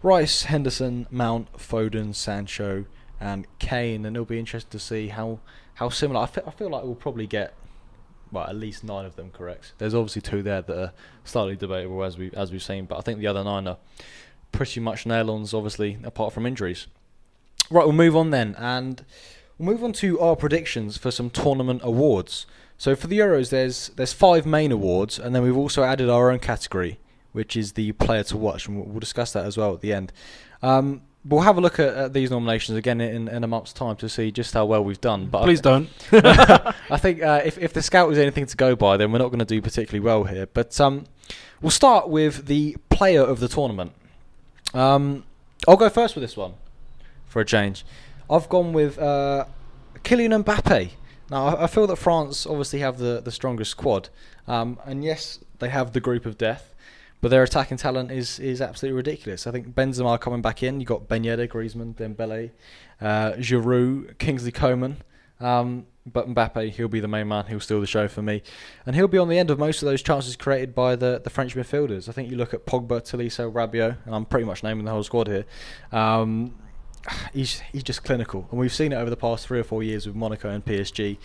Rice, Henderson, Mount, Foden, Sancho, and Kane. And it'll be interesting to see how similar. I feel like we'll probably get at least 9 of them correct. There's obviously 2 there that are slightly debatable as we've seen, but I think the other 9 are pretty much nail-ons, obviously, apart from injuries. Right, we'll move on then, and we'll move on to our predictions for some tournament awards. So for the Euros, there's 5 main awards, and then we've also added our own category, which is the player to watch, and we'll discuss that as well at the end. We'll have a look at these nominations again in a month's time to see just how well we've done. But please don't. I think if the scout is anything to go by, then we're not going to do particularly well here. But we'll start with the player of the tournament. I'll go first with this one, for a change. I've gone with Kylian Mbappe. Now, I feel that France obviously have the strongest squad. And yes, they have the group of death. But their attacking talent is absolutely ridiculous. I think Benzema coming back in. You've got Ben Yedder, Griezmann, Dembele, Giroud, Kingsley Coman. But Mbappe, he'll be the main man. He'll steal the show for me. And he'll be on the end of most of those chances created by the French midfielders. I think you look at Pogba, Tolisso, Rabiot, and I'm pretty much naming the whole squad here. He's just clinical. And we've seen it over the past 3 or 4 years with Monaco and PSG.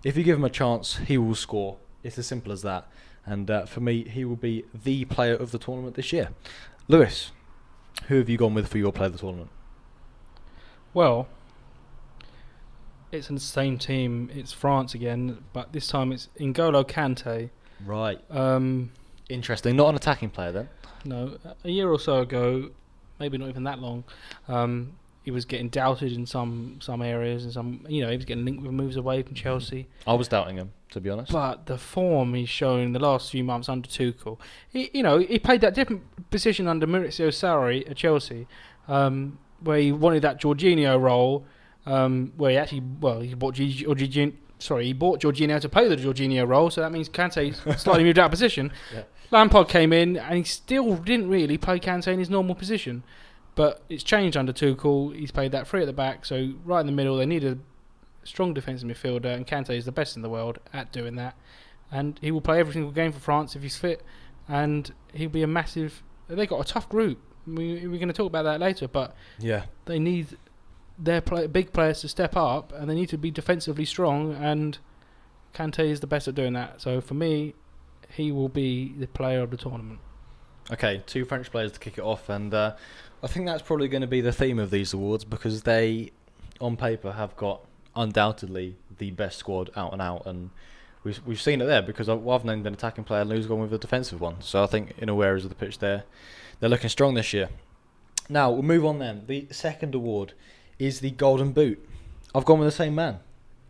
If you give him a chance, he will score. It's as simple as that. And for me, he will be the player of the tournament this year. Lewis, who have you gone with for your player of the tournament? Well, it's the same team. It's France again, but this time it's N'Golo Kante. Right. Interesting. Not an attacking player then? No. A year or so ago, maybe not even that long, he was getting doubted in some areas, and he was getting linked with moves away from Chelsea. I was doubting him, to be honest. But the form he's shown in the last few months under Tuchel, he played that different position under Maurizio Sarri at Chelsea, where he wanted that Jorginho role, where he actually he bought Jorginho to play the Jorginho role, so that means Kante slightly moved out of position. Yeah. Lampard came in and he still didn't really play Kante in his normal position. But it's changed under Tuchel. He's played that 3 at the back, so right in the middle. They need strong defensive midfielder, and Kante is the best in the world at doing that. And he will play every single game for France if he's fit, and he'll be a massive. They got a tough group. We're going to talk about that later, but Yeah. they need their big players to step up, and they need to be defensively strong. And Kante is the best at doing that. So for me, he will be the player of the tournament. Okay, 2 French players to kick it off, and I think that's probably going to be the theme of these awards because they, on paper, have got undoubtedly the best squad out and out, and we've seen it there because I've named an attacking player and Lou's gone with a defensive one. So I think in all areas of the pitch they're looking strong this year. Now we'll move on then. The second award is the Golden Boot. I've gone with the same man.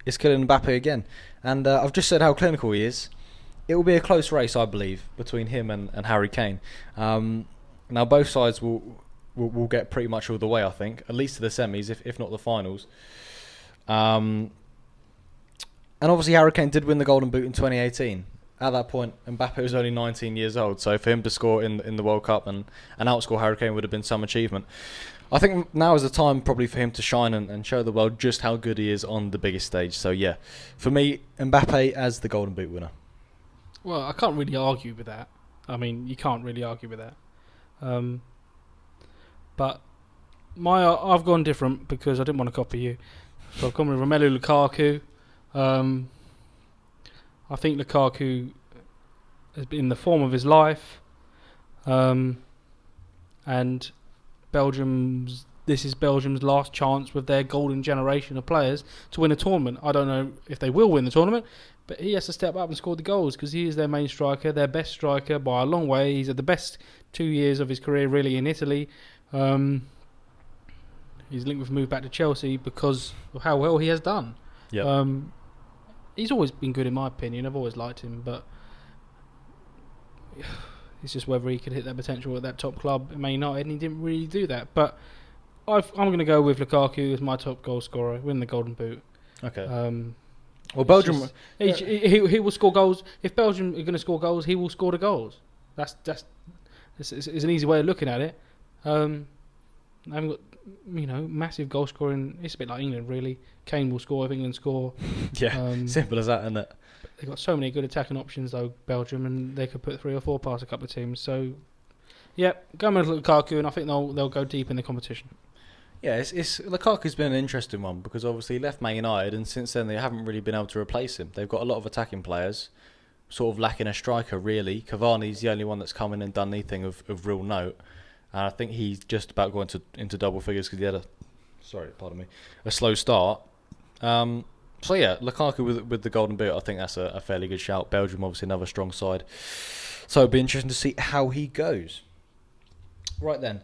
It's Kylian Mbappe again, and I've just said how clinical he is. It will be a close race, I believe, between him and Harry Kane. Now both sides will get pretty much all the way, I think, at least to the semis, if not the finals. And obviously Harry Kane did win the Golden Boot in 2018. At that point, Mbappe was only 19 years old, so for him to score in the World Cup and outscore Harry Kane would have been some achievement. I think now is the time probably for him to shine and show the world just how good he is on the biggest stage. So yeah, for me, Mbappe as the Golden Boot winner. Well, I can't really argue with that. I mean, you can't really argue with that. But I've gone different because I didn't want to copy you. So I've gone with Romelu Lukaku. I think Lukaku has been in the form of his life. And this is Belgium's last chance with their golden generation of players to win a tournament. I don't know if they will win the tournament, but he has to step up and score the goals because he is their main striker, their best striker by a long way. He's had the best 2 years of his career really in Italy. He's linked with a move back to Chelsea because of how well he has done. Yeah. He's always been good in my opinion. I've always liked him, but it's just whether he could hit that potential at that top club at Man United, and he didn't really do that. But I'm going to go with Lukaku as my top goal scorer, win the Golden Boot. Okay. Well, Belgium... He will score goals. If Belgium are going to score goals, he will score the goals. That's it's an easy way of looking at it. I haven't got massive goal scoring. It's a bit like England, really. Kane will score if England score. Yeah, simple as that, isn't it? They've got so many good attacking options, though, Belgium, and they could put 3 or 4 past a couple of teams. So, yeah, go with Lukaku, and I think they'll go deep in the competition. Yeah, it's Lukaku's been an interesting one because obviously he left Man United, and since then they haven't really been able to replace him. They've got a lot of attacking players, sort of lacking a striker, really. Cavani's the only one that's come in and done anything of real note. And I think he's just about going into double figures because he had a slow start. So yeah, Lukaku with the Golden Boot, I think that's a fairly good shout. Belgium obviously another strong side, so it'll be interesting to see how he goes. Right then,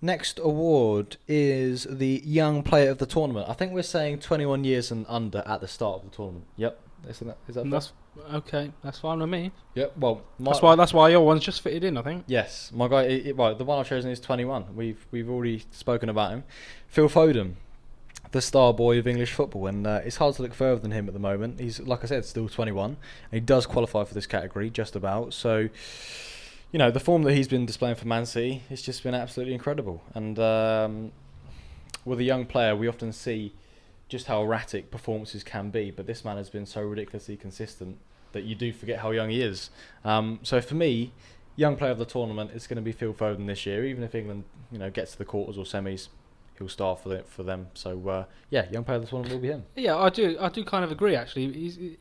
next award is the Young Player of the Tournament. I think we're saying 21 years and under at the start of the tournament. Yep, is that that's okay? That's fine with me. Yep. Well, that's why your one's just fitted in, I think. Yes, my guy. Right, the one I've chosen is 21. We've already spoken about him. Phil Foden, the star boy of English football, and it's hard to look further than him at the moment. He's, like I said, still 21, and he does qualify for this category just about. So, the form that he's been displaying for Man City has just been absolutely incredible. And with a young player, we often see just how erratic performances can be, but this man has been so ridiculously consistent that you do forget how young he is. So for me, young player of the tournament is going to be Phil Foden this year. Even if England, gets to the quarters or semis, he'll start for them. So young player of the tournament will be him. Yeah, I do kind of agree. Actually,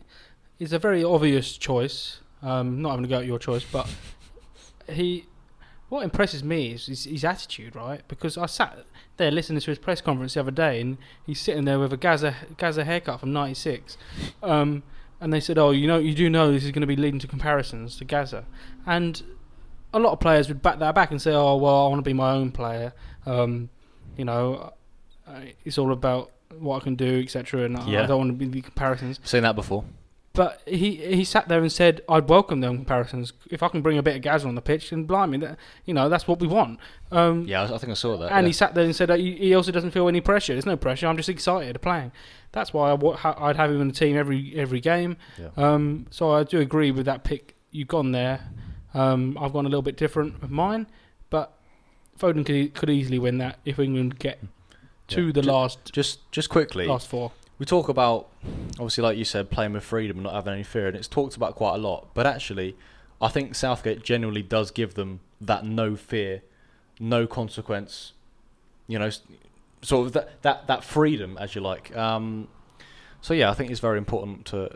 he's a very obvious choice. Not having to go at your choice, but what impresses me is his attitude, right? Because I sat there listening to his press conference the other day, and he's sitting there with a Gaza haircut from '96. And they said, "Oh, you do know this is going to be leading to comparisons to Gaza," and a lot of players would back that back and say, "Oh, well, I want to be my own player. It's all about what I can do, etc." And I don't want to be the comparisons. I've seen that before. But he sat there and said, "I'd welcome them comparisons if I can bring a bit of Gaza on the pitch." And blimey, that's what we want. I think I saw that. And he sat there and said he also doesn't feel any pressure. There's no pressure. I'm just excited playing. That's why I'd have him in the team every game. Yeah. So I do agree with that pick. You've gone there. I've gone a little bit different with mine, but Foden could easily win that if England get to the last just quickly last 4. we talk about, obviously, like you said, playing with freedom and not having any fear, and it's talked about quite a lot. But actually, I think Southgate generally does give them that no fear, no consequence, sort of that freedom, as you like. So yeah, I think it's very important to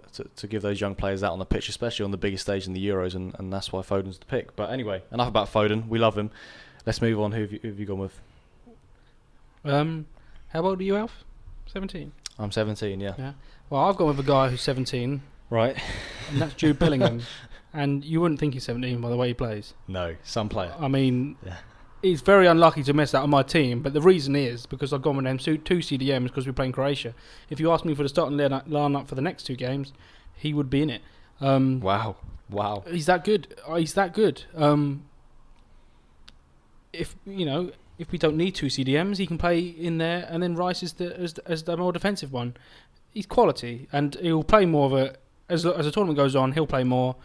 give those young players that on the pitch, especially on the biggest stage in the Euros, and that's why Foden's the pick. But anyway, enough about Foden. We love him. Let's move on. Who have you gone with? How old are you, Alf? 17. I'm 17. Yeah. Well, I've gone with a guy who's 17. Right. And that's Jude Bellingham. And you wouldn't think he's 17 by the way he plays. No, some player. I mean, he's very unlucky to miss that on my team. But the reason is because I've gone with them two CDMs because we're playing Croatia. If you ask me for the starting line-up for the next two games, he would be in it. Wow. He's that good. If we don't need two CDMs, he can play in there, and then Rice is the more defensive one. He's quality, and he'll play more of a as the tournament goes on. He'll play more.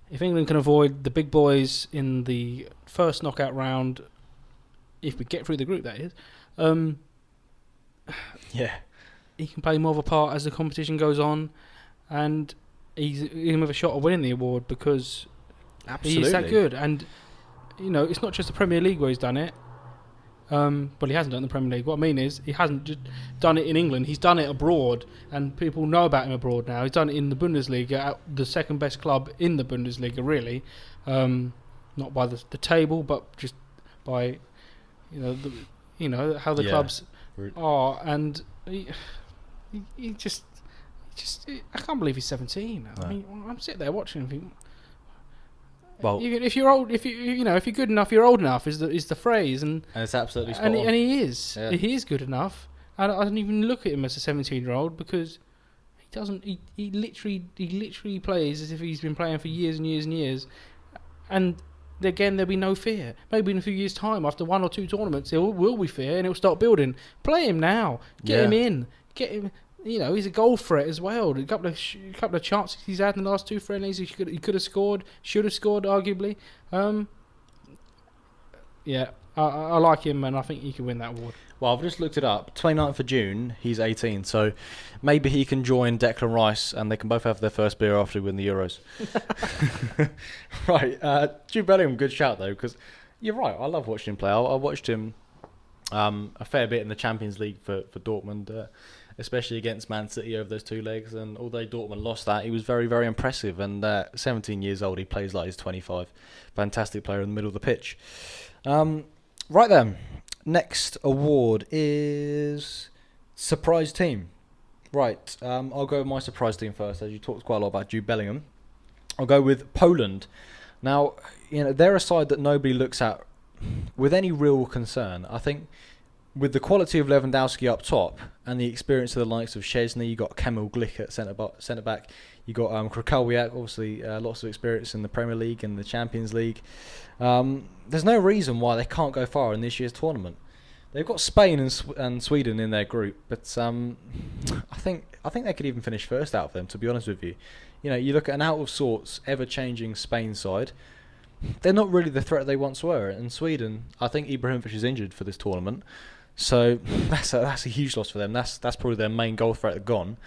If England can avoid the big boys in the first knockout round, if we get through the group, that is, he can play more of a part as the competition goes on, and he's in with a shot of winning the award because he's that good. And it's not just the Premier League where he's done it. But he hasn't done the Premier League. What I mean is, he hasn't just done it in England. He's done it abroad, and people know about him abroad now. He's done it in the Bundesliga, the second best club in the Bundesliga, really. Not by the table, but just by how the clubs are. And he just I can't believe he's 17. No. I mean, I'm sitting there watching him. Well, if you're old, if you're good enough, you're old enough. Is the phrase, and it's absolutely spot on. And he is. Yeah. He is good enough. And I don't even look at him as a 17-year-old because he doesn't. He literally plays as if he's been playing for years and years and years. And again, there'll be no fear. Maybe in a few years' time, after one or two tournaments, there will be fear, and it'll start building. Play him now. Get him in. Get him. He's a goal threat as well. A couple of chances he's had in the last two friendlies. He could have scored. Should have scored, arguably. I like him, and I think he can win that award. Well, I've just looked it up. 29th of June, he's 18. So maybe he can join Declan Rice, and they can both have their first beer after we win the Euros. Right. Jude Bellingham, good shout, though, because you're right. I love watching him play. I watched him a fair bit in the Champions League for Dortmund, especially against Man City over those two legs. And although Dortmund lost that, he was very, very impressive. And 17 years old, he plays like he's 25. Fantastic player in the middle of the pitch. Right then, next award is surprise team. Right, I'll go with my surprise team first, as you talked quite a lot about Jude Bellingham. I'll go with Poland. Now, they're a side that nobody looks at with any real concern. I think with the quality of Lewandowski up top and the experience of the likes of Szczesny, you got Kamil Glik at centre back. You got Krychowiak, obviously lots of experience in the Premier League and the Champions League. There's no reason why they can't go far in this year's tournament. They've got Spain and Sweden in their group, but I think they could even finish first out of them. To be honest with you, you look at an out of sorts, ever-changing Spain side. They're not really the threat they once were. And Sweden, I think Ibrahimovic is injured for this tournament, so that's a huge loss for them. That's probably their main goal threat gone.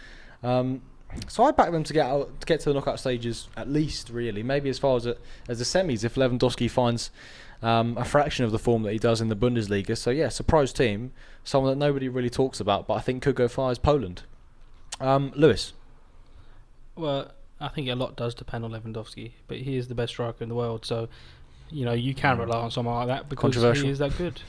So I'd back them to get to the knockout stages at least, really. Maybe as far as the semis if Lewandowski finds a fraction of the form that he does in the Bundesliga. So yeah, surprise team, someone that nobody really talks about, but I think could go far is Poland. Lewis. Well, I think a lot does depend on Lewandowski, but he is the best striker in the world, so you can rely on someone like that because he is that good.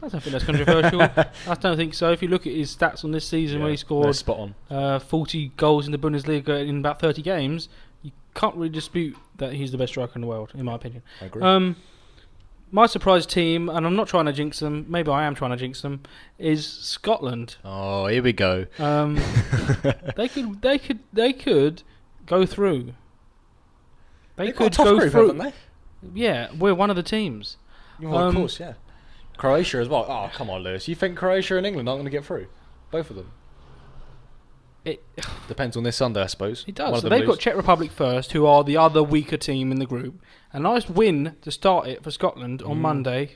I don't think that's controversial. I don't think so. If you look at his stats on this season, where he scored spot on. 40 goals in the Bundesliga in about 30 games, you can't really dispute that he's the best striker in the world, in my opinion. I agree. My surprise team, and I'm not trying to jinx them, maybe I am trying to jinx them, is Scotland. Oh, here we go. They could go through. They've got a tough group, haven't they? Yeah, we're one of the teams. Well, of course, yeah. Croatia as well. Oh, come on, Lewis. You think Croatia and England aren't going to get through? Both of them. It depends on this Sunday, I suppose. It does. So they've got Czech Republic first, who are the other weaker team in the group. A nice win to start it for Scotland on Monday.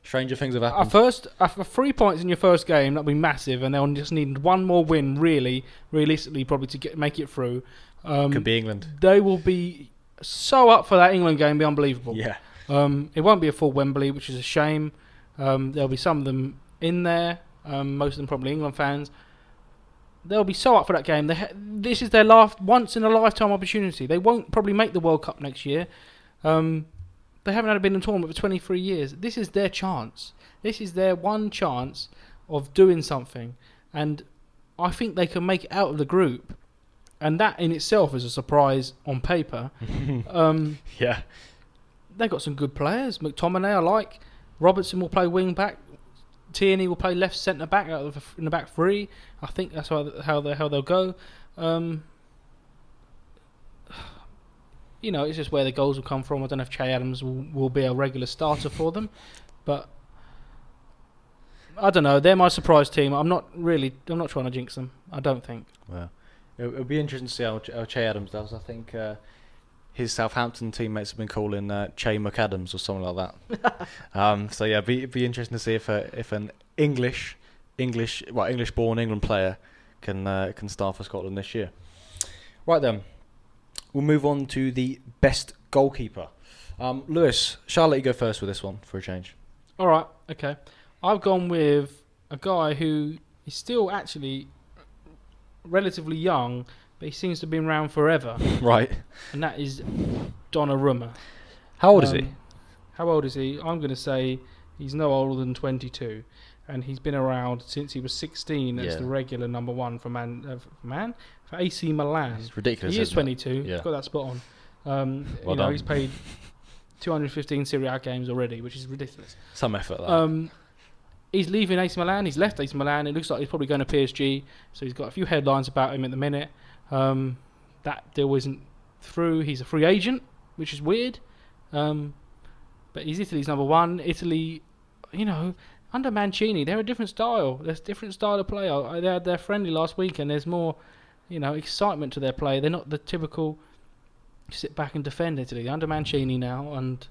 Stranger things have At happened. after 3 points in your first game, that'll be massive, and they'll just need one more win, realistically, probably to make it through. Could be England. They will be so up for that England game, be unbelievable. Yeah. It won't be a full Wembley, which is a shame. There'll be some of them in there, most of them probably England fans. They'll be so up for that game. This is their once in a lifetime opportunity. They won't probably make the World Cup next year. They haven't been in a tournament for 23 years. This is their chance. This is their one chance of doing something. And I think they can make it out of the group. And that in itself is a surprise on paper. Yeah. They've got some good players. McTominay I like. Robertson will play wing back. Tierney will play left centre back in the back three. I think that's how they'll go. It's just where the goals will come from. I don't know if Che Adams will be a regular starter for them, but I don't know. They're my surprise team. I'm not trying to jinx them. I don't think. Well, it'll be interesting to see how Che Adams does. I think his Southampton teammates have been calling Che McAdams or something like that. So yeah, be interesting to see if an English-born England player can start for Scotland this year. Right then, we'll move on to the best goalkeeper. Lewis, shall I let you go first with this one for a change? All right, okay. I've gone with a guy who is still actually relatively young, but he seems to have been around forever. Right. And that is Donnarumma. How old is he? How old is he? I'm going to say he's no older than 22. And he's been around since he was 16 as the regular number one for AC Milan. It's ridiculous. He is 22. Yeah. He's got that spot on. Well done. He's played 215 Serie A games already, which is ridiculous. Some effort. That. He's leaving AC Milan. He's left AC Milan. It looks like he's probably going to PSG. So he's got a few headlines about him at the minute. That deal isn't through. He's a free agent, which is weird. But he's Italy's number one. Italy, under Mancini, they're a different style. There's a different style of play. They're friendly last week, and there's more, excitement to their play. They're not the typical sit back and defend Italy. Under Mancini now, and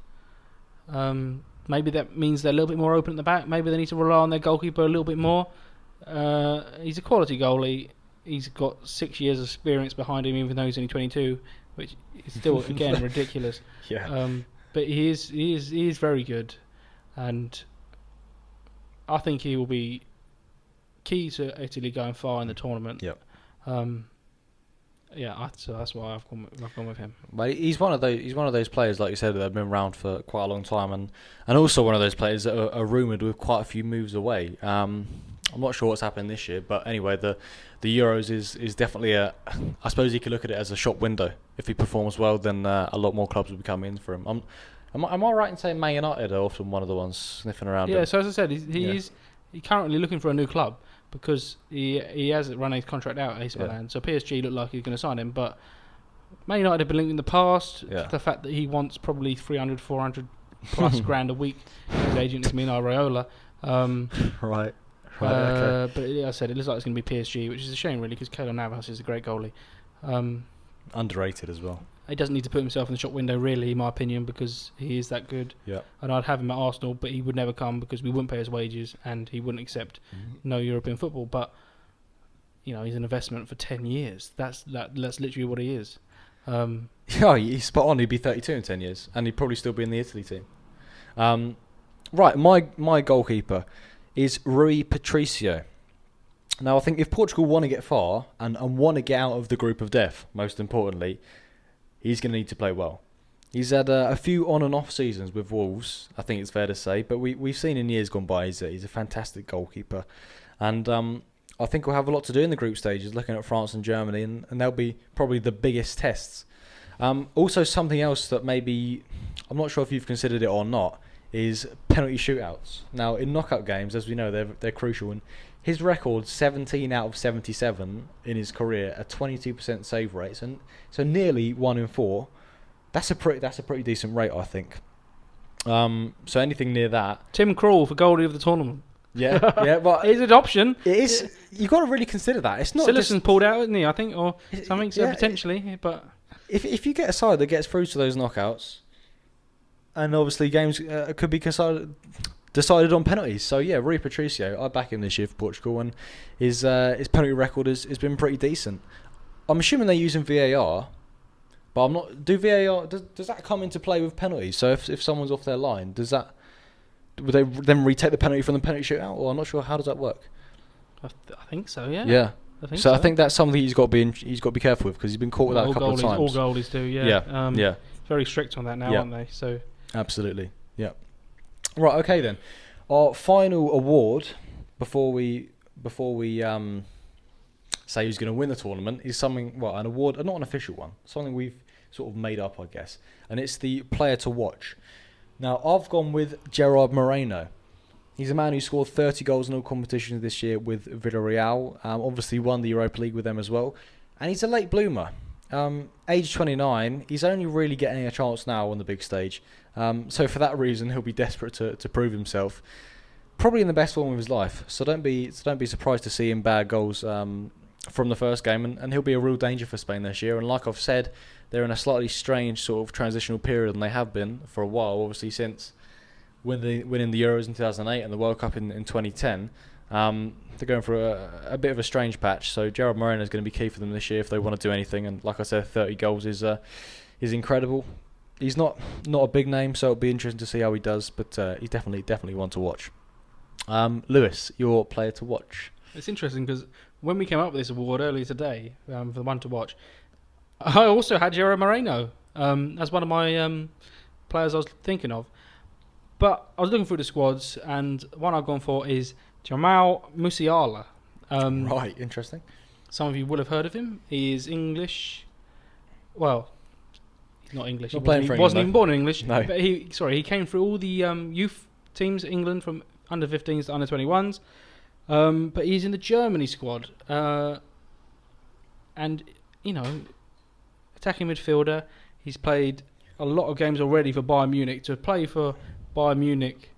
maybe that means they're a little bit more open at the back. Maybe they need to rely on their goalkeeper a little bit more. He's a quality goalie. He's got 6 years of experience behind him, even though he's only 22, which is still again ridiculous. Yeah. But he is very good, and I think he will be key to Italy going far in the tournament. Yep. So that's why I've gone with him. But he's one of those players, like you said, that have been around for quite a long time, and also one of those players that are rumoured with quite a few moves away. I'm not sure what's happening this year, but anyway, the Euros is definitely I suppose you could look at it as a shop window. If he performs well, then a lot more clubs will be coming in for him. Am I right in saying Man United are often one of the ones sniffing around? Yeah. him? So as I said, he's currently looking for a new club because he has run his contract out at AC Milan. So PSG look like he's going to sign him, but Man United have been linked in the past. Yeah. The fact that he wants probably 300, 400 plus grand a week. His agent is Mino Raiola. Right. Okay. But I said it looks like it's going to be PSG, which is a shame really because Keylor Navas is a great goalie. Underrated as well. He doesn't need to put himself in the shop window really, in my opinion, because he is that good. Yeah. And I'd have him at Arsenal, but he would never come because we wouldn't pay his wages and he wouldn't accept no European football. But he's an investment for 10 years. That's literally what he is. Yeah, he's spot on. He'd be 32 in 10 years, and he'd probably still be in the Italy team. Right, my goalkeeper is Rui Patricio. Now, I think if Portugal want to get far and want to get out of the group of death, most importantly, he's going to need to play well. He's had a few on and off seasons with Wolves, I think it's fair to say, but we've seen in years gone by he's a fantastic goalkeeper. And I think we'll have a lot to do in the group stages, looking at France and Germany, and they'll be probably the biggest tests. Also, something else that maybe, I'm not sure if you've considered it or not, is penalty shootouts. Now, in knockout games, as we know, they're crucial. And his record, 17 out of 77 in his career, a 22% save rate, so nearly 1 in 4. That's a pretty decent rate, I think. So anything near that. Tim Krul for goalie of the tournament. Yeah, but it's an option. It is. You've got to really consider that. It's not. Sillison pulled out, isn't he? I think, or something. Yeah, potentially, but if you get a side that gets through to those knockouts. And obviously games could be decided decided on penalties. So yeah, Rui Patricio, I back him this year for Portugal, and his penalty record has been pretty decent. I'm assuming they're using VAR, but I'm not. Do VAR does that come into play with penalties? So if someone's off their line, would they then retake the penalty from the penalty shootout? Or I'm not sure, how does that work? I think so. Yeah. Yeah. I think that's something he's got to be careful with, because he's been caught with that a couple of times. All goalies do. Yeah. Yeah. Very strict on that now, aren't they? So. Absolutely. Yeah. Right. Okay then. Our final award before we say who's going to win the tournament is something. Well, an award, not an official one. Something we've sort of made up, I guess, and it's the player to watch. Now, I've gone with Gerard Moreno. He's a man who scored 30 goals in all competitions this year with Villarreal. Obviously won the Europa League with them as well. And he's a late bloomer. Age 29, he's only really getting a chance now on the big stage. So for that reason, he'll be desperate to prove himself. Probably in the best form of his life. So don't be surprised to see him bag goals from the first game. And he'll be a real danger for Spain this year. And like I've said, they're in a slightly strange sort of transitional period, and they have been for a while, obviously since winning the Euros in 2008 and the World Cup in 2010. They're going through a bit of a strange patch, so Gerard Moreno is going to be key for them this year if they want to do anything. And like I said, 30 goals is incredible. He's not a big name, so it'll be interesting to see how he does, but he's definitely one to watch. Lewis, your player to watch. It's interesting because when we came up with this award earlier today, for the one to watch, I also had Gerard Moreno as one of my players I was thinking of. But I was looking through the squads, and one I've gone for is Jamal Musiala. Right, interesting. Some of you will have heard of him. He is English. Well, he's not English. He wasn't even born in English. No. But he came through all the youth teams in England from under 15s to under 21s. But he's in the Germany squad. And, attacking midfielder. He's played a lot of games already for Bayern Munich. To play for Bayern Munich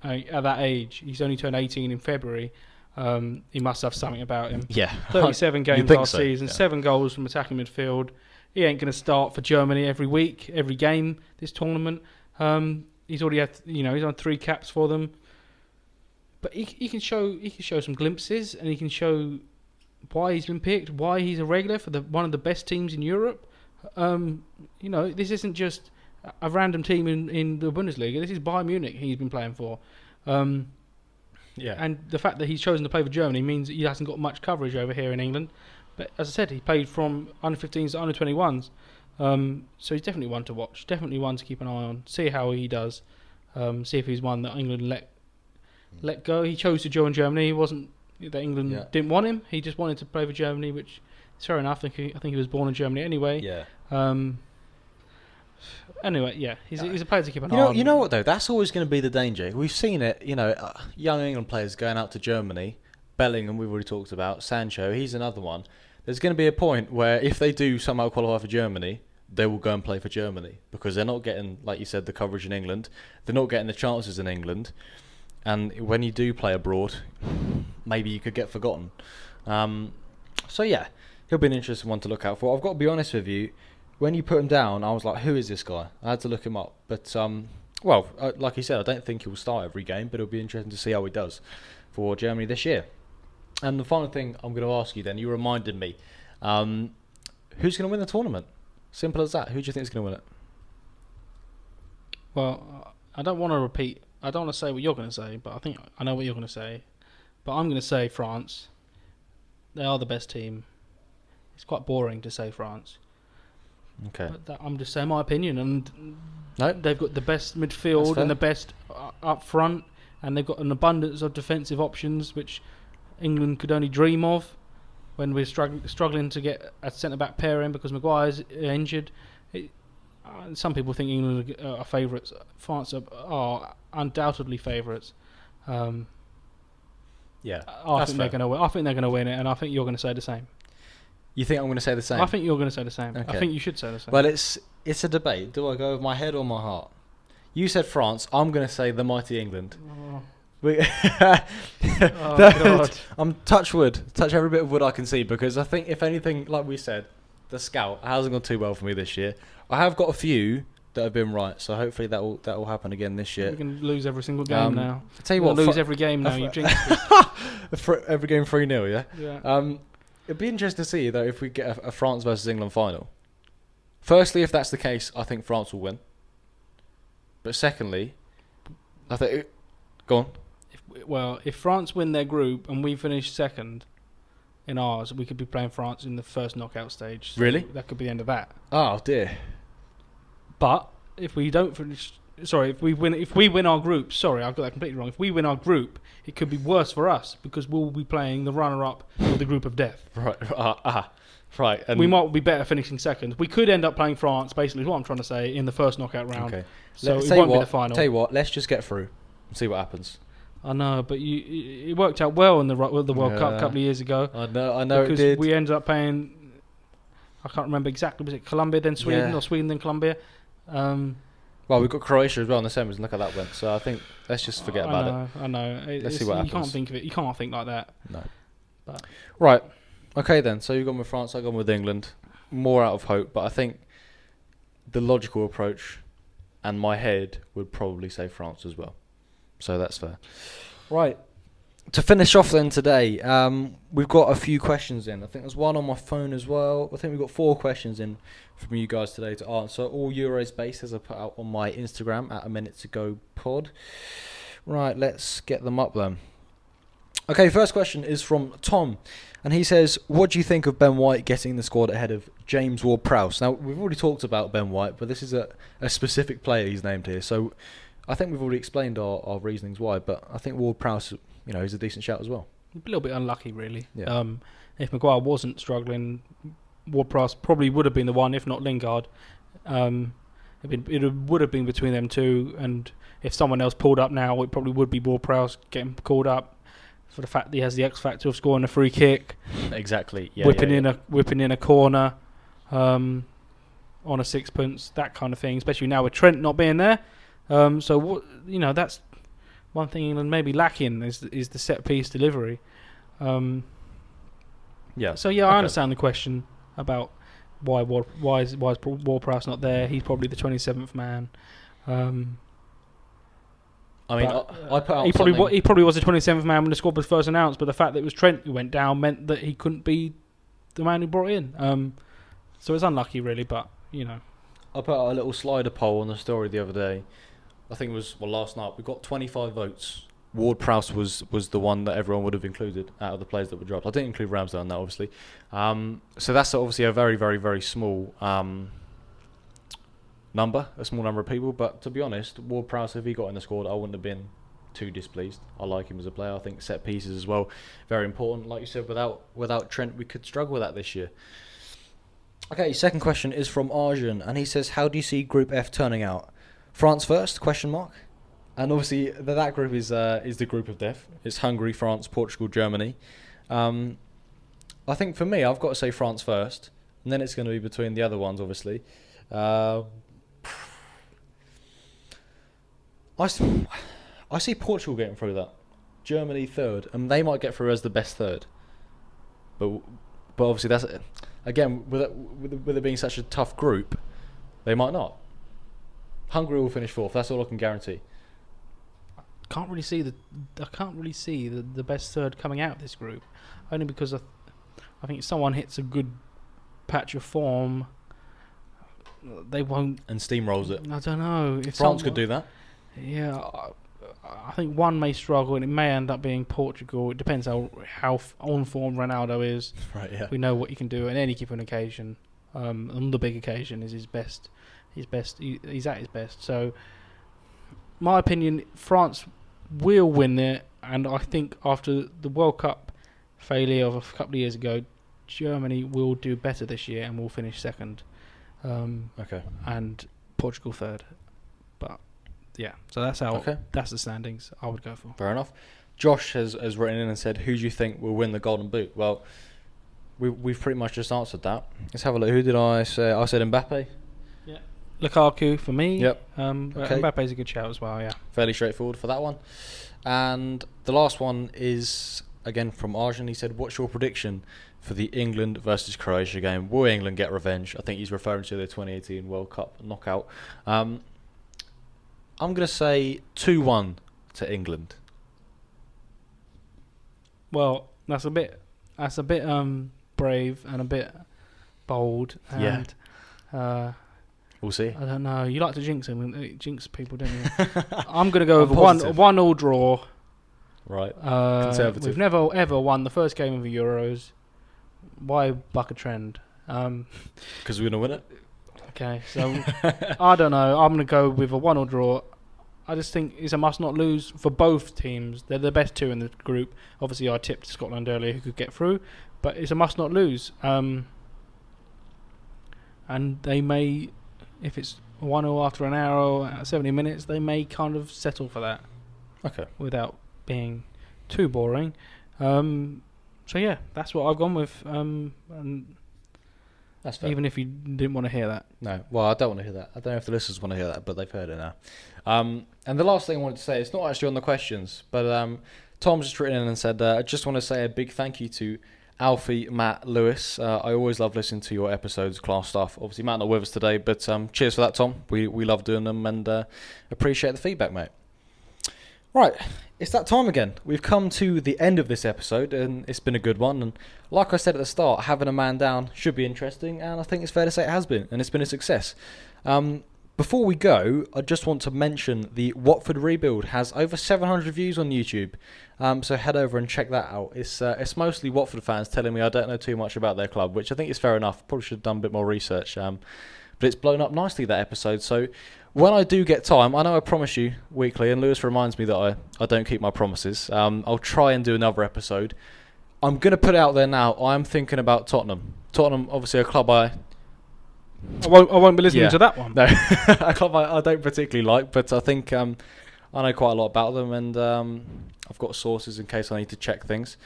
at that age, he's only turned 18 in February. He must have something about him. Yeah. 37 games last season, 7 goals from attacking midfield. He ain't going to start for Germany every week, every game this tournament. He's already had, he's on 3 caps for them. But he can show some glimpses, and he can show why he's been picked, why he's a regular for one of the best teams in Europe. This isn't just a random team in the Bundesliga. This is Bayern Munich he's been playing for. And the fact that he's chosen to play for Germany means he hasn't got much coverage over here in England. But as I said, he played from under 15s to under 21s. So he's definitely one to watch, definitely one to keep an eye on, see how he does, see if he's one that England let go. He chose to join Germany. It wasn't that England didn't want him. He just wanted to play for Germany, which is fair enough. I think he was born in Germany anyway. Yeah. Anyway, yeah, he's a player to keep an eye on. You know what though? That's always going to be the danger. We've seen it. Young England players going out to Germany. Bellingham, we've already talked about. Sancho, he's another one. There's going to be a point where if they do somehow qualify for Germany, they will go and play for Germany because they're not getting, like you said, the coverage in England. They're not getting the chances in England. And when you do play abroad, maybe you could get forgotten. So yeah, he'll be an interesting one to look out for. I've got to be honest with you. When you put him down, I was like, who is this guy? I had to look him up. But, like you said, I don't think he'll start every game, but it'll be interesting to see how he does for Germany this year. And the final thing I'm going to ask you then, you reminded me, who's going to win the tournament? Simple as that. Who do you think is going to win it? Well, I don't want to repeat. I don't want to say what you're going to say, but I think I know what you're going to say. But I'm going to say France. They are the best team. It's quite boring to say France. Okay. But I'm just saying my opinion, and no, they've got the best midfield and the best up front, and they've got an abundance of defensive options, which England could only dream of when we're struggling to get a centre-back pair in because Maguire's injured. Some people think England are favourites. France are undoubtedly favourites. Yeah, I think they're going to win. I think they're going to win it, and I think you're going to say the same. You think I'm going to say the same? I think you're going to say the same. Okay. I think you should say the same. Well, it's a debate. Do I go with my head or my heart? You said France. I'm going to say the mighty England. God. I'm touch wood. Touch every bit of wood I can see because I think, if anything, like we said, the scout hasn't gone too well for me this year. I have got a few that have been right. So hopefully that will happen again this year. We can lose every single game now. I tell you what, lose every game now. You jinxed it. every game 3-0, yeah. Yeah. It'd be interesting to see though if we get a France versus England final. Firstly, if that's the case, I think France will win. But secondly, I think go on. If France win their group and we finish second in ours, we could be playing France in the first knockout stage. So Really? that could be the end of that. Oh dear. But if we don't finish, if we win our group, sorry, I've got that completely wrong. If we win our group, it could be worse for us because we'll be playing the runner-up or the group of death. Right. And we might be better finishing second. We could end up playing France, basically, is what I'm trying to say, in the first knockout round. Okay. So it won't be the final. Tell you what, let's just get through and see what happens. I know, but it worked out well in the World Cup a couple of years ago. I know because it did. we ended up playing, I can't remember exactly, was it Colombia then Sweden or Sweden then Colombia? Well, we've got Croatia as well in the semis, and look how that went. So I think let's just forget about it. I know. Let's see what happens. You can't think of it. You can't think like that. No. But right. Okay then. So you've gone with France. I've gone with England. More out of hope, but I think the logical approach, and my head would probably say France as well. So that's fair. Right. To finish off then today, we've got a few questions in. I think there's one on my phone as well. I think we've got 4 questions in from you guys today to answer. All Euros based, as I put out on my Instagram at A Minute to Go pod. Right, let's get them up then. Okay, first question is from Tom. And he says, what do you think of Ben White getting the squad ahead of James Ward-Prowse? Now, we've already talked about Ben White, but this is a specific player he's named here. So I think we've already explained our reasonings why, but I think Ward-Prowse, he's a decent shout as well. A little bit unlucky, really. Yeah. If Maguire wasn't struggling, Ward-Prowse probably would have been the one, if not Lingard. It would have been between them two, and if someone else pulled up now, it probably would be Ward-Prowse getting called up for the fact that he has the X factor of scoring a free kick. Exactly. Whipping in a corner on a sixpence, that kind of thing, especially now with Trent not being there. That's one thing England may be lacking is the set piece delivery. I understand the question about why is Ward-Prowse not there. He's probably the 27th man. I put out he probably was the 27th man when the squad was first announced, but the fact that it was Trent who went down meant that he couldn't be the man who brought it in. So it's unlucky, really, but I put out a little slider poll on the story the other day. I think it was last night. We got 25 votes. Ward-Prowse was the one that everyone would have included out of the players that were dropped. I didn't include Ramsdale in that, obviously. So that's obviously a very, very, very small number of people. But to be honest, Ward-Prowse, if he got in the squad, I wouldn't have been too displeased. I like him as a player. I think set pieces as well, very important. Like you said, without Trent, we could struggle with that this year. Okay, second question is from Arjun, and he says, how do you see Group F turning out? France first? ? And obviously that group is the group of death. It's Hungary, France, Portugal, Germany. I think for me, I've got to say France first, and then it's going to be between the other ones, obviously. I see Portugal getting through that. Germany third, and they might get through as the best third. But obviously that's again with it being such a tough group, they might not. Hungary will finish fourth. That's all I can guarantee. I can't really see the best third coming out of this group, only because I think if someone hits a good patch of form, they won't and steamrolls it. I don't know if France could do that. Yeah, I think one may struggle, and it may end up being Portugal. It depends how on form Ronaldo is. Right. Yeah. We know what he can do on any given occasion. On the big occasion is his best. He's at his best. So, my opinion, France will win it, and I think after the World Cup failure of a couple of years ago, Germany will do better this year and will finish second. Okay. And Portugal third. But yeah, so that's the standings I would go for. Fair enough. Josh has written in and said, who do you think will win the Golden Boot? Well, we've pretty much just answered that. Let's have a look. Who did I say? I said Mbappe. Yeah. Lukaku for me. Yep. Okay. Mbappe's a good shout as well, yeah. Fairly straightforward for that one. And the last one is, again, from Arjun. He said, what's your prediction for the England versus Croatia game. Will England get revenge? I think he's referring to the 2018 World Cup knockout. I'm going to say 2-1 to England. Well, that's a bit brave and a bit bold. And, we'll see. I don't know. You like to jinx people, don't you? I'm going to go with a 1-1 draw. Right. Conservative. We've never ever won the first game of the Euros. Why buck a trend? Because we're going to win it? Okay, so I don't know. I'm going to go with a 1-1 draw. I just think it's a must not lose for both teams. They're the best two in the group. Obviously, I tipped Scotland earlier who could get through, but it's a must not lose. And they may, if it's 1-0 after an hour at 70 minutes, they may kind of settle for that. Okay. Without being too boring. So yeah, that's what I've gone with. And that's fair. even if you didn't want to hear that. No, well, I don't want to hear that. I don't know if the listeners want to hear that, but they've heard it now. And the last thing I wanted to say, it's not actually on the questions, but Tom's just written in and said, I just want to say a big thank you to Alfie, Matt, Lewis. I always love listening to your episodes, class stuff. Obviously, Matt not with us today, but cheers for that, Tom. We love doing them and appreciate the feedback, mate. Right, it's that time again. We've come to the end of this episode, and it's been a good one. And like I said at the start, having a man down should be interesting, and I think it's fair to say it has been, and it's been a success. Before we go, I just want to mention the Watford rebuild has over 700 views on YouTube, so head over and check that out. It's mostly Watford fans telling me I don't know too much about their club, which I think is fair enough. Probably should have done a bit more research, but it's blown up nicely, that episode. So when I do get time, I know I promise you weekly, and Lewis reminds me that I don't keep my promises. I'll try and do another episode. I'm going to put it out there now. I'm thinking about Tottenham. Tottenham, obviously a club I won't be listening to that one. No, a club I don't particularly like, but I think I know quite a lot about them, and I've got sources in case I need to check things.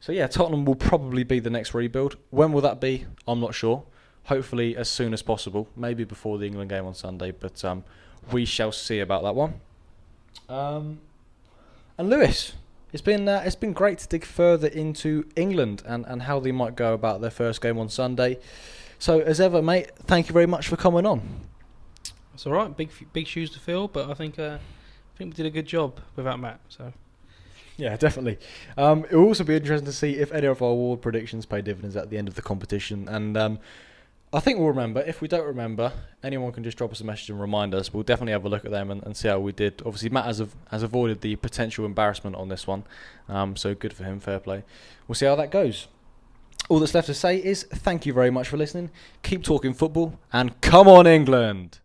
So yeah, Tottenham will probably be the next rebuild. When will that be? I'm not sure. Hopefully as soon as possible, maybe before the England game on Sunday, but we shall see about that one. And Lewis, it's been great to dig further into England and how they might go about their first game on Sunday. So as ever, mate, thank you very much for coming on. It's all right, big shoes to fill, but I think we did a good job without Matt. So. Yeah, definitely. It will also be interesting to see if any of our award predictions pay dividends at the end of the competition, and I think we'll remember. If we don't remember, anyone can just drop us a message and remind us. We'll definitely have a look at them and see how we did. Obviously, Matt has avoided the potential embarrassment on this one, so good for him, fair play. We'll see how that goes. All that's left to say is thank you very much for listening. Keep talking football, and come on, England!